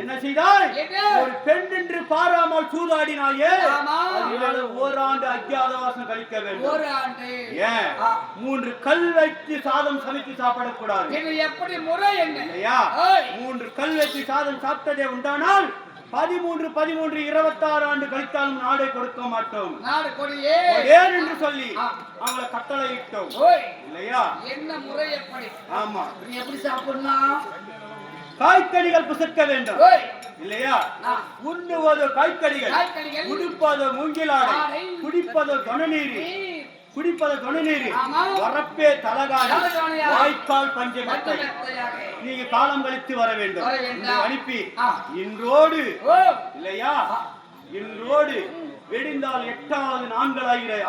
என்ன செய்தாய்? என்ன? ஒரு பெண் என்று பாராமல் சூதாடினாயே. ஆமா. அதனால ஓராண்டு அஜ்ஞாதவாசம் கழிக்க வேண்டும். ஒரு ஆண்டு ஏன் 3 கல் வைத்து சாதம் சமைத்து சாப்பிடக்கூடாது இது எப்படி முறை என்ன இல்லையா? ஏய் 3 கல் வைத்து சாதம் சாப்பிட்டதே உண்டானால் 13 26 ஆண்டு கழித்தாலும் நாடை கொடுக்க மாட்டோம். நாடு கொடியே ஏன் என்று சொல்லி அவங்களை கட்டளை இட்டோம் ஓய் இல்லையா? என்ன முறை எப்படி ஆமா. நீ எப்படி சாப்பிடலாம் காய்கறிகள் புசிக்க வேண்டும் ஓய் இல்லையா? ஆ. உண்ணுவது காய்கறிகள், காய்கறிகள் உடுப்பது மூங்கிலாடை, ஆடை, குடிப்பது தொனநீர், நீர், குடிப்பது தொனநீர், ஆமா. வரப்பே தலகாணி, தலகாணியா. வாய்க்கால் பஞ்சமெத்தை. பஞ்சமெத்தையாக. நீங்க காலம் கழித்து வர வேண்டும். வர வேண்டும். உன்னை அனுப்பி ஆ. இன்றோடு ஓ இல்லையா? இன்றோடு வெடிந்தால் 8வது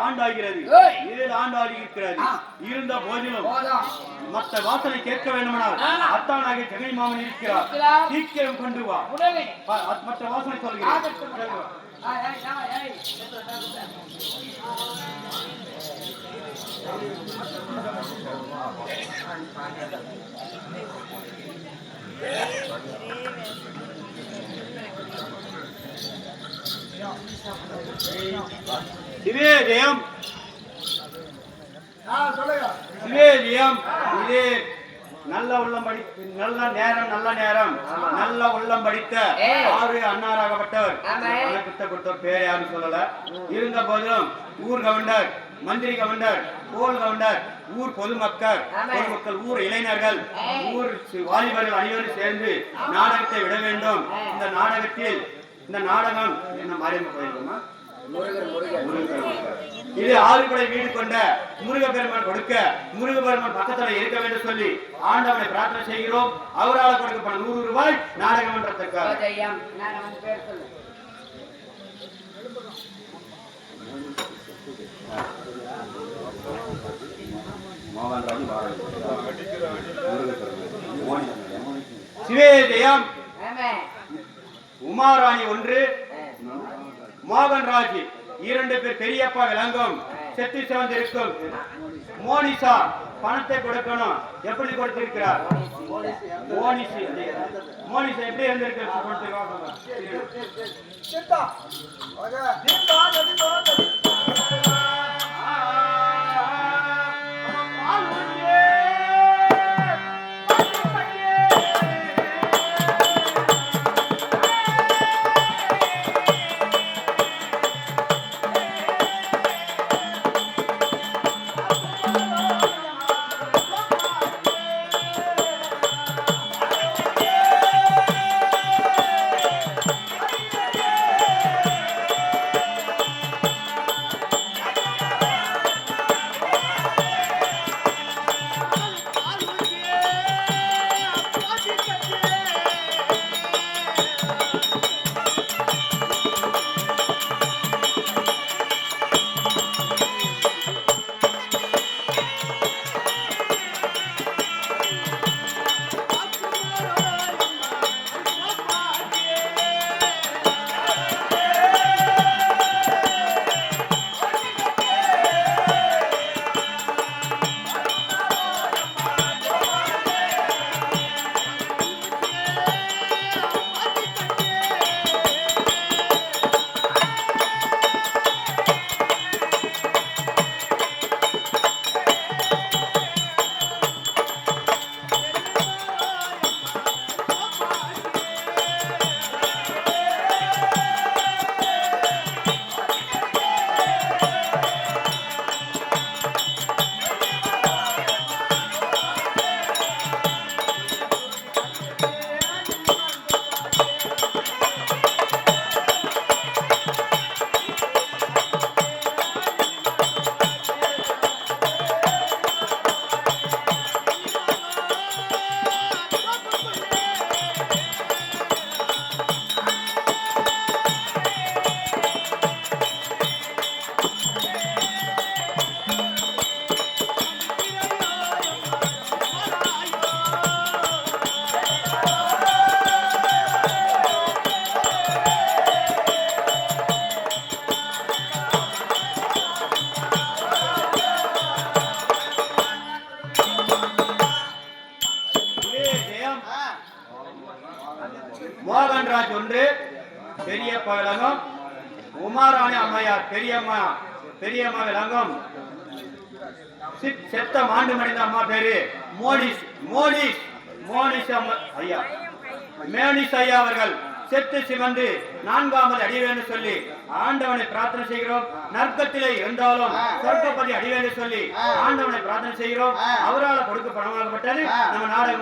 ஆண்டாகிறது. ஏய். 7 ஆண்டாடி இருக்கிறது. ஆ. இருந்த போதிலும் போதும் மற்ற வாசனை கேட்க வேண்டுமானால் ஆ. அத்தானாக ஜெகை மாமன் இருக்கிறார். இருக்கிறார். சீக்கிரம் கொண்டு வா. உடனே மற்ற வாசனை ஆகட்டும். சொல்கிறேன். ஆய் ஆய் ஆய் ஆய் சிவே ஜெயம் சொல்லுங்க. சிவேலியம் இது நல்ல உள்ளம் நல்ல நேரம் நல்ல உள்ளம் படித்த ஆறு அன்னாராகப்பட்டவர் கொடுத்தவர் பேர் யாரும் சொல்லல. இருந்த போதிலும் ஊர் கவுண்டர், மந்திரி கவுண்டர், கோல் கவுண்டர், ஊர் பொதுமக்கள், ஊர் இளைஞர்கள், ஊர் வாலிபர்கள் அனைவரும் சேர்ந்து நாடகத்தை விட வேண்டும். இந்த நாடகம் என்ன மாரியம்மன் கோயிலுமா இது ஆறுபடை வீடு கொண்ட முருகப்பெருமான் கொடுக்க முருகப்பெருமான் பக்கத்துல இருக்க வேண்டும் சொல்லி ஆண்டவனை பிரார்த்தனை செய்கிறோம். அவரால் கொடுக்கப்பட்ட 100 ரூபாய் நாடகம் என்றதற்காக சிவேஜயம் உமாராணி 1 மோகன்ராஜ் 2 பேர் பெரியப்பா விளங்கும் செத்து சிறந்திருக்கும். மோனிஷா பணத்தை கொடுக்கணும். எப்படி கொடுத்திருக்கிறார்? மோனிஷா எப்படி இருந்திருக்கு? மோகன்ராஜ் 1 பெரியப்பா விளங்கும். உமாராணி அம்மையார் பெரியம்மா விளங்கும். செத்த மாண்டு மடிந்த அம்மா பேரு மோனிஷ் ஐயா மேனிஷ் ஐயா அவர்கள் செத்து சிவந்து 4வது அடிவேன்னு சொல்லி ஆண்டவனை பிரார்த்தனை செய்கிறோம். நற்கத்திலே இருந்தாலும் சொர்க்கப்பதி அடிவேன்னு சொல்லி ஆண்டவனை பிரார்த்தனை செய்கிறோம். அவரால் கொடுக்க பணமாகப்பட்டது நம்ம நாடகம்.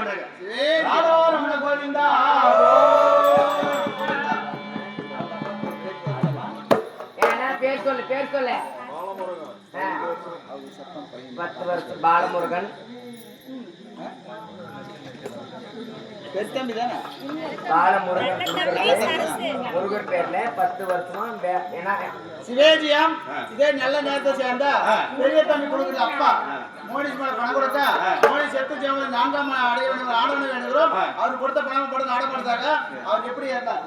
பேர் சொல்லு 10 வருஷம் பாலமுருகன் முருகர் பேர்ல 10 வருஷமா சிவேஜியம் இதே நல்ல நேரத்தை சேர்ந்தா பெரிய தம்பி கொடுக்குற அப்பா மோனிஷ் மேல பணம் கொடுத்தா மோனிஷ் செத்து ஜெவன் 4ஆம் அடைய வேண்டும் ஆடணும் வேணுகிறோம். அவர் கொடுத்த பணம் போட்டு ஆடப்படுறாங்க. அவருக்கு எப்படி இருந்தார்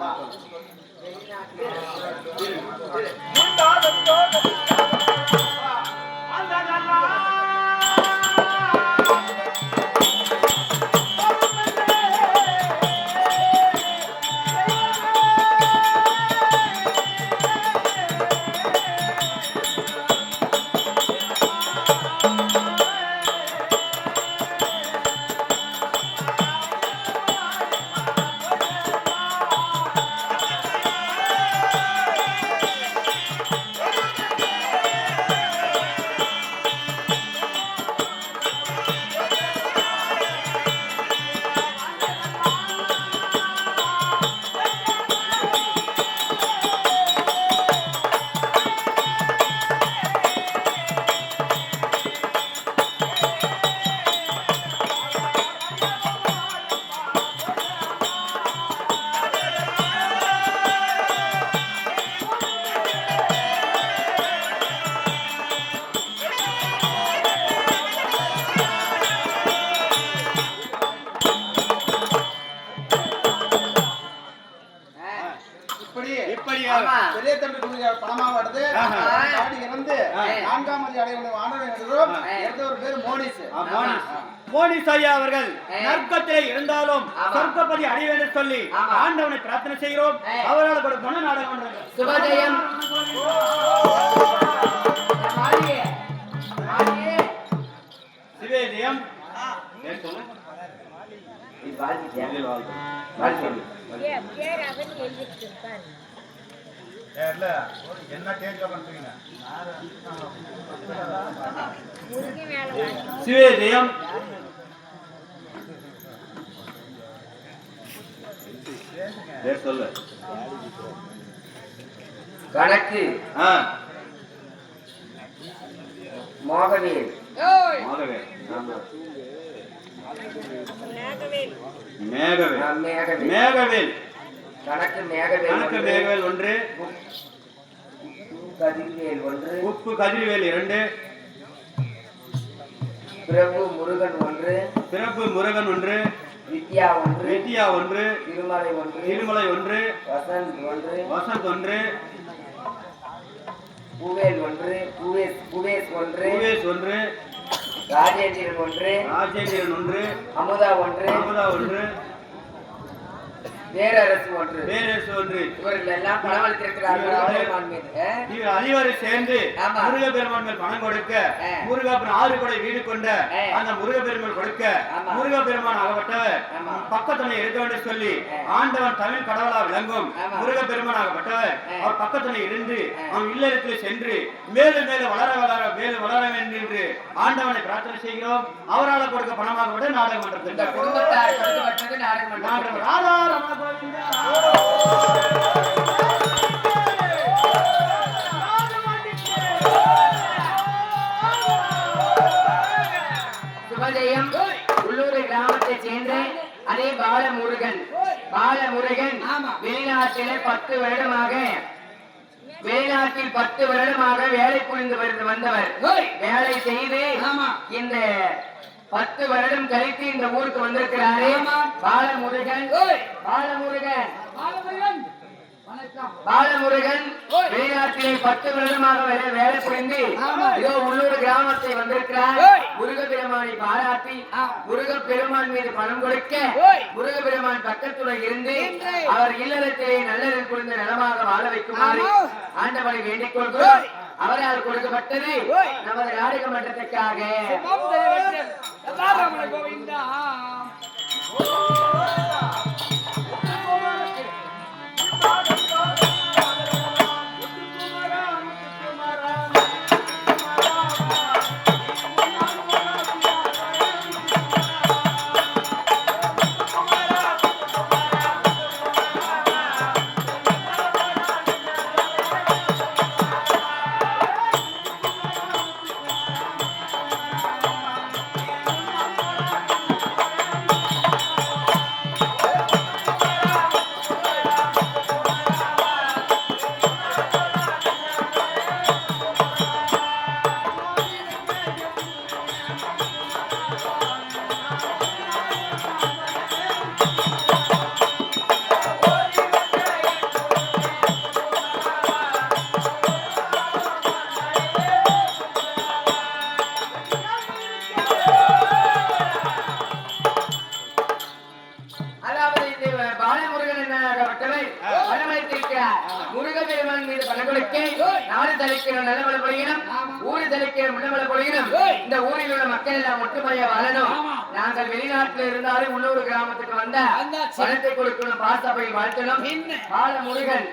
அப்படியாக பெரிய தம்பி கொடுக்கிற பணமாக வருது. ஆடி இறந்து 4ஆம் அதி அடைய வேண்டும் ஆண்டவனை வேண்டுகிறோம். ஒரு பேர் மோனிஸ். மோனிஸ் ஐயா அவர்கள் நற்கத்திலே இருந்தாலும் சொர்க்கப்பதி அடைய வேண்டும் சொல்லி ஆண்டவனை பிரார்த்தனை செய்கிறோம். அவரால் கூட குண நாடகம் சுபஜயம் சிவேஜயம் என்ன கேட்க பண்றீங்க? சிவேஜயம் சொல்லு கணக்கு மோகவேல் மேகவேல் கணக்கு மேகவேல் ஒன்று கதிர்வேல் ஒன்று உப்பு கதிர்வேல் 2 பிரபு முருகன் ஒன்று வித்யா ஒன்று திருமலை ஒன்று வசந்த் ஒன்று புவேஸ் ஒன்று ராஜேந்திரன் ஒன்று அமுதா ஒன்று பேரரசு ஒன்று இவர்கள் எல்லாம் பணம் அளித்திருக்கிறார்கள். அதிகாரி சேர்ந்து முருகப்பெருமான் மேல் பணம் கொடுக்க முருகப்பெருமான் 6 கொடை வீடு கொண்ட அந்த முருகப்பெருமான் கொடுக்க முருகப்பெருமான் ஆகப்பட்டவர் பக்கத்துணை இருக்க வேண்டும் சொல்லி ஆண்டவன் தமிழ் கடவுளா விளங்கும் முருகப்பெருமான் ஆகப்பட்டவர் அவர் பக்கத்துணை இருந்து அவன் இல்லத்தில் சென்று மேலும் மேலும் வளர வேண்டும் என்று ஆண்டவனை பிரார்த்தனை செய்கிறோம். அவரால் கொடுக்க பணமாக விட நாடகம் மன்றத்தில் சுபஜயம் உள்ளூர் கிராமத்தை சேர்ந்த அதே பாலமுருகன் வெளிநாட்டில் 10 வருடமாக வேலை புரிந்து வந்தவர். வேலை செய்து இந்த 10 வருடம் கழித்து இந்த ஊருக்கு வந்திருக்கிறாரே பாலமுருகன் வெளிநாட்டிலே 10 வருடமாக வேலை புரிந்து இதோ உள்ளூர் கிராமத்தை வந்திருக்கிறார். முருகப்பெருமானை பாராட்டி முருகப்பெருமான் மீது பணம் கொடுக்க முருகப்பெருமான் பக்கத்துடன் இருந்து அவர் இல்லறத்திலே நல்லதில் புரிந்து நலமாக வாழ வைக்குமாறு ஆண்டவனை வேண்டிக் கொள்கிறோம். அவரால் கொடுக்கப்பட்டது நமது நாடக மன்றத்துக்காக. முருகப்பெருமான் மீது பணம் கொடுக்க நாடு தளிக்கிற நல்லமலை பொழியினம் ஊரு தளிக்கிற முன்னமலை பொழியினம் இந்த ஊரில் உள்ள மக்கள் எல்லாம் ஒற்றுமையா வாழணும். நாங்கள் வெளிநாட்டில் இருந்தாலும் உள்ளூர் கிராமத்துக்கு வந்த பணத்தை கொடுக்கணும், பாசபை வாழ்த்தணும். பாலமுருகன்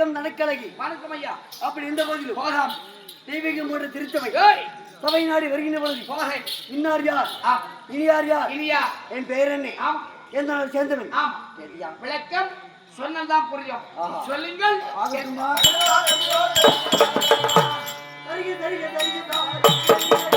வணக்கம் நடக்கலகி. வணக்கம் ஐயா. அப்படி இந்த பகுதியில் போதாம். தெய்வீகம் போன்ற திருச்சபை ஏய், சபை நாடி வருகின்ற பொழுது போகை. இன்னார் யார், ஆம். இனி யார் யார், இனியா. என் பெயர் என்ன, ஆம். எந்த நாள் சேர்ந்தவன், ஆம். விளக்கம் சொன்னதான் புரியும். ஆஹா. சொல்லுங்கள். ஆகட்டுமா? தருக, தருக, தருக, தருக.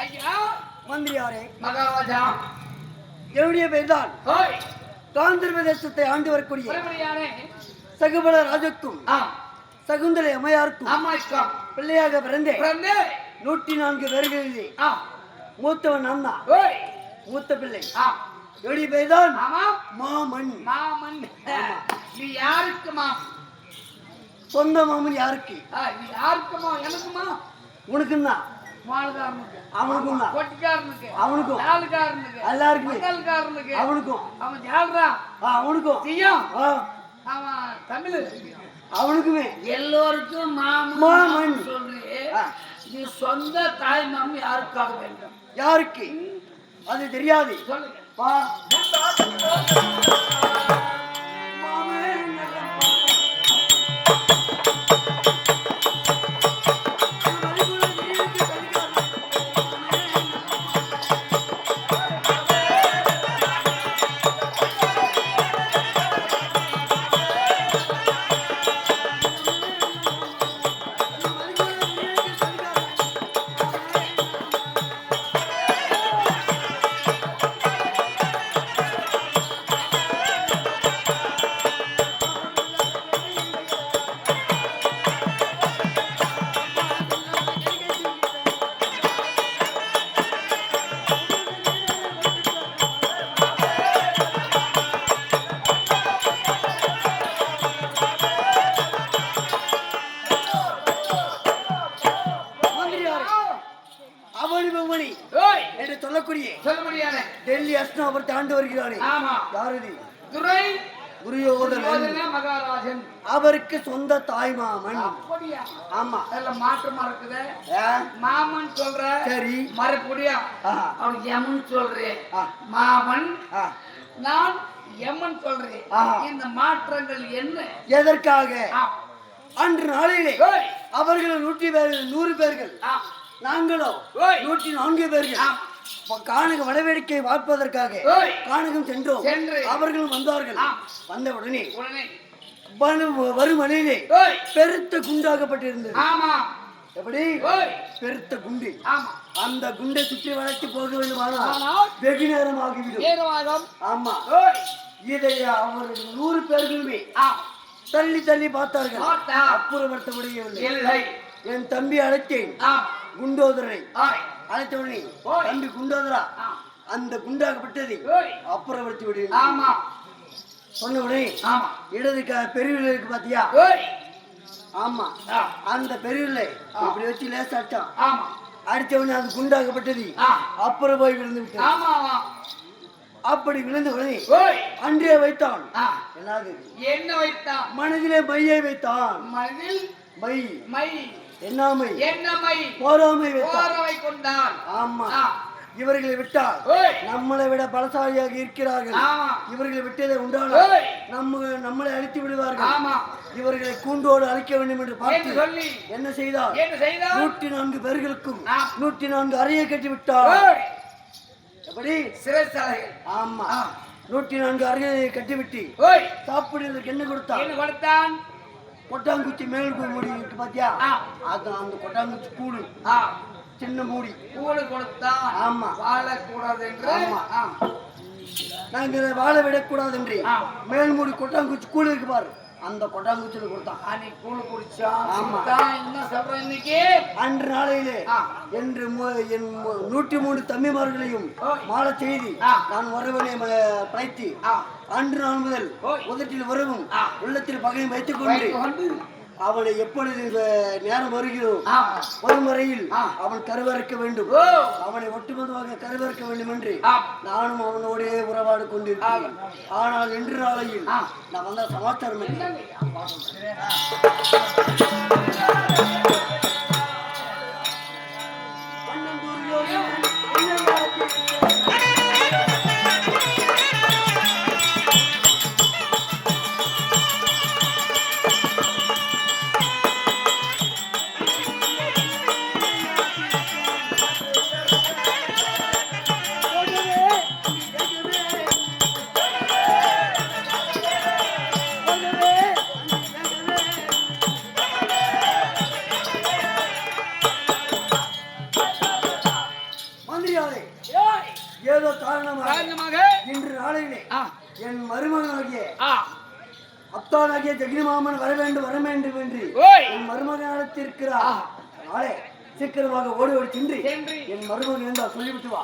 ஐயா, மந்திரியாரே, மகாராஜா. என்னுடைய பெயர்தான் ஓய், காந்தர்வ தேசத்தை ஆண்டு வரக்கூடிய பரமரியானே. சகுபல ராஜுக்கும் ஆம். சகுந்தலை அம்மையாருக்கும் அம்மாய்க்கா. பிள்ளையாக பிறந்தேன். பிறந்து. 104 பேர்களிலே ஆம். மூத்தவன் நான் தான். ஓய். மூத்த பிள்ளை. ஆம். என்னுடைய பெயர்தான் ஆமாம். மாமன். மாமன். நீ யாருக்குமா? சொந்த மாமன் யாருக்கு? நீ யாருக்குமா? எனக்குமா? உனக்கும் தான், மாளுகாரனுக்கு. அவனுக்கும் தான், கொட்டிக்காரனுக்கு. அவனுக்கும், நாளுக்காரனுக்கு. எல்லாருக்குமே, மங்கல்காரனுக்கு. அவனுக்கும், அவன் யாருடா? அவனுக்கும், தீயம். ஆ, அவன் தமிழ். அவனுக்குமே எல்லோருக்கும் மாமன் மாமன் சொல்றே. ஆ, நீ சொந்த தாய் மாமன் யாருக்காக வேண்டும்? யாருக்கு அது தெரியாது. சொல்லுங்க. வா. அவனி ஓய், என்று சொல்லக்கூடிய சொல்ல முடியாது. டெல்லி அஸ்னாபுரத்தை ஆண்டு வருகிறானே, ஆமா. யார் இது? துரை துரியோதனன். துரியோதன மகாராஜன். அவருக்கு சொந்த தாய் மாமன். அப்படியா? ஆமா. அதுல மாற்றமா இருக்குது. ஆ, மாமன் சொல்ற. சரி. மறுபடியா ஆஹா. அவனுக்கு எமன் சொல்றேன். ஆ. மாமன். ஆ, நான் எமன் சொல்றேன். ஆஹா. இந்த மாற்றங்கள் என்ன? எதற்காக? ஆ. அன்று நாளிலே ஓய். அவர்கள் 100 பேர்கள், ஆ. நாங்களோ ஓய். 104 பேர்கள் ஆ. காணக வடவேடிக்கை பார்ப்பதற்காக ஓய். காணகம் சென்றோம். சென்று. அவர்களும் வந்தார்கள். ஆ. வந்த உடனே உடனே. வரும் மலையிலே ஓய். பெருத்த குண்டாகப்பட்டிருந்தது. ஆமா. எப்படி? ஓய். பெருத்த குண்டு. ஆமா. அந்த குண்டை சுற்றி வளைத்து போக வேண்டுமானால் ஆனால் வெகு நேரம் ஆகிவிடும். ஏகவாதம். ஆமா. ஓய். இதை அவர்கள் 100 பேர்களுமே ஆ. தள்ளி தள்ளி பார்த்தார்கள். பார்த்தா. அப்புறப்படுத்த முடியவில்லை. இல்லை. என் தம்பி அழைத்தேன், ஆ. குண்டோதரனை ஓய். அழைத்த உடனே, ஓய். தம்பி குண்டோதரா, ஆ. அந்த குண்டாகப்பட்டதை ஓய். அப்புறப்படுத்தி விடு. ஆமா. சொன்ன உடனே ஆமா. இடது பெருவில் இருக்கு பாத்தியா? ஓய். ஆமா. ஆ. அந்த பெருவில் இப்படி வச்சு லேசா அடிச்சான். ஆமா. அடித்த உடனே அது குண்டாகப்பட்டது ஆ. அப்புறம் போய் விழுந்து விட்டது. ஆமா. ஆமா. அப்படி விழுந்த உடனே ஓய். அன்றே வைத்தான். ஆ. என்னது? என்ன வைத்தான்? மனதிலே மையை வைத்தான். மனதில் மை. மை. என்ன மை? என்ன மை? போராமை வைத்தான். போரவை கொண்டான். ஆமா. ஆ. இவர்களை விட்டால் ஓய். நம்மளை விட பலசாலியாக இருக்கிறார்கள். ஆமா. இவர்களை விட்டதை உண்டான ஓய். நம்மளை அழித்து விடுவார்கள். ஆமா. இவர்களை கூண்டோடு அழிக்க வேண்டும் என்று என்று பார்த்து சொல்லி என்ன செய்தார்? என்ன செய்தான்? 104 பேர்களுக்கும் ஆ. 104 அறையை கட்டி விட்டார். ஓய். எப்படி? சிறைச்சாலைகள். ஆமா. ஆ. 104 அறையை கட்டிவிட்டு ஓய். சாப்பிடுவதற்கு என்ன கொடுத்தார்? என்ன கொடுத்தான்? கொட்டாங்குச்சி மேல் மூடி இருக்கு பாத்தியா? ஆ. அது அந்த கொட்டாங்குச்சி கூடு, ஆ. சின்ன மூடி. கூடு கொடுத்தான். ஆமா. வாழக்கூடாது என்று. ஆமா. ஆ. நாங்க இதை வாழ விடக்கூடாது என்று ஆ. மேல் மூடி கொட்டாங்குச்சி கூடு இருக்கு பாரு, அந்த கொட்டாங்குச்சியில கொடுத்தான். அன்னைக்கு கூழு குடிச்சான். ஆமா. என்ன சொல்ற இன்னைக்கு? அன்று நாளையிலே என்று என் 103 தம்பிமார்களையும் மாலை செய்தி நான் வரவனை படைத்து அன்று நாள் முதல் உதட்டில் வரவும் உள்ளத்தில் பகையும் வைத்துக் கொண்டு அவனை எப்பொழுது நேரம் வருகிறோம் வரும் வரையில் அவன் கருவறுக்க வேண்டும், அவனை ஒட்டுமொத்தமாக கருவறுக்க வேண்டும் என்று நானும் அவனோடே உறவாடு கொண்டிருக்கிறேன். ஆனால் இன்று நாளையில் நான் வந்த சமாச்சாரம் இல்லை. ஏதோ காரணமாக இன்று நாளையிலே என் மருமகனாகிய அத்தானாகிய ஜெகினி மாமன் வர வேண்டும் என்று என் மருமகன் அழைத்திருக்கிறார். நாளே சீக்கிரமாக ஓடி சென்று என் மருமகன் என்றால் சொல்லிவிட்டு வா.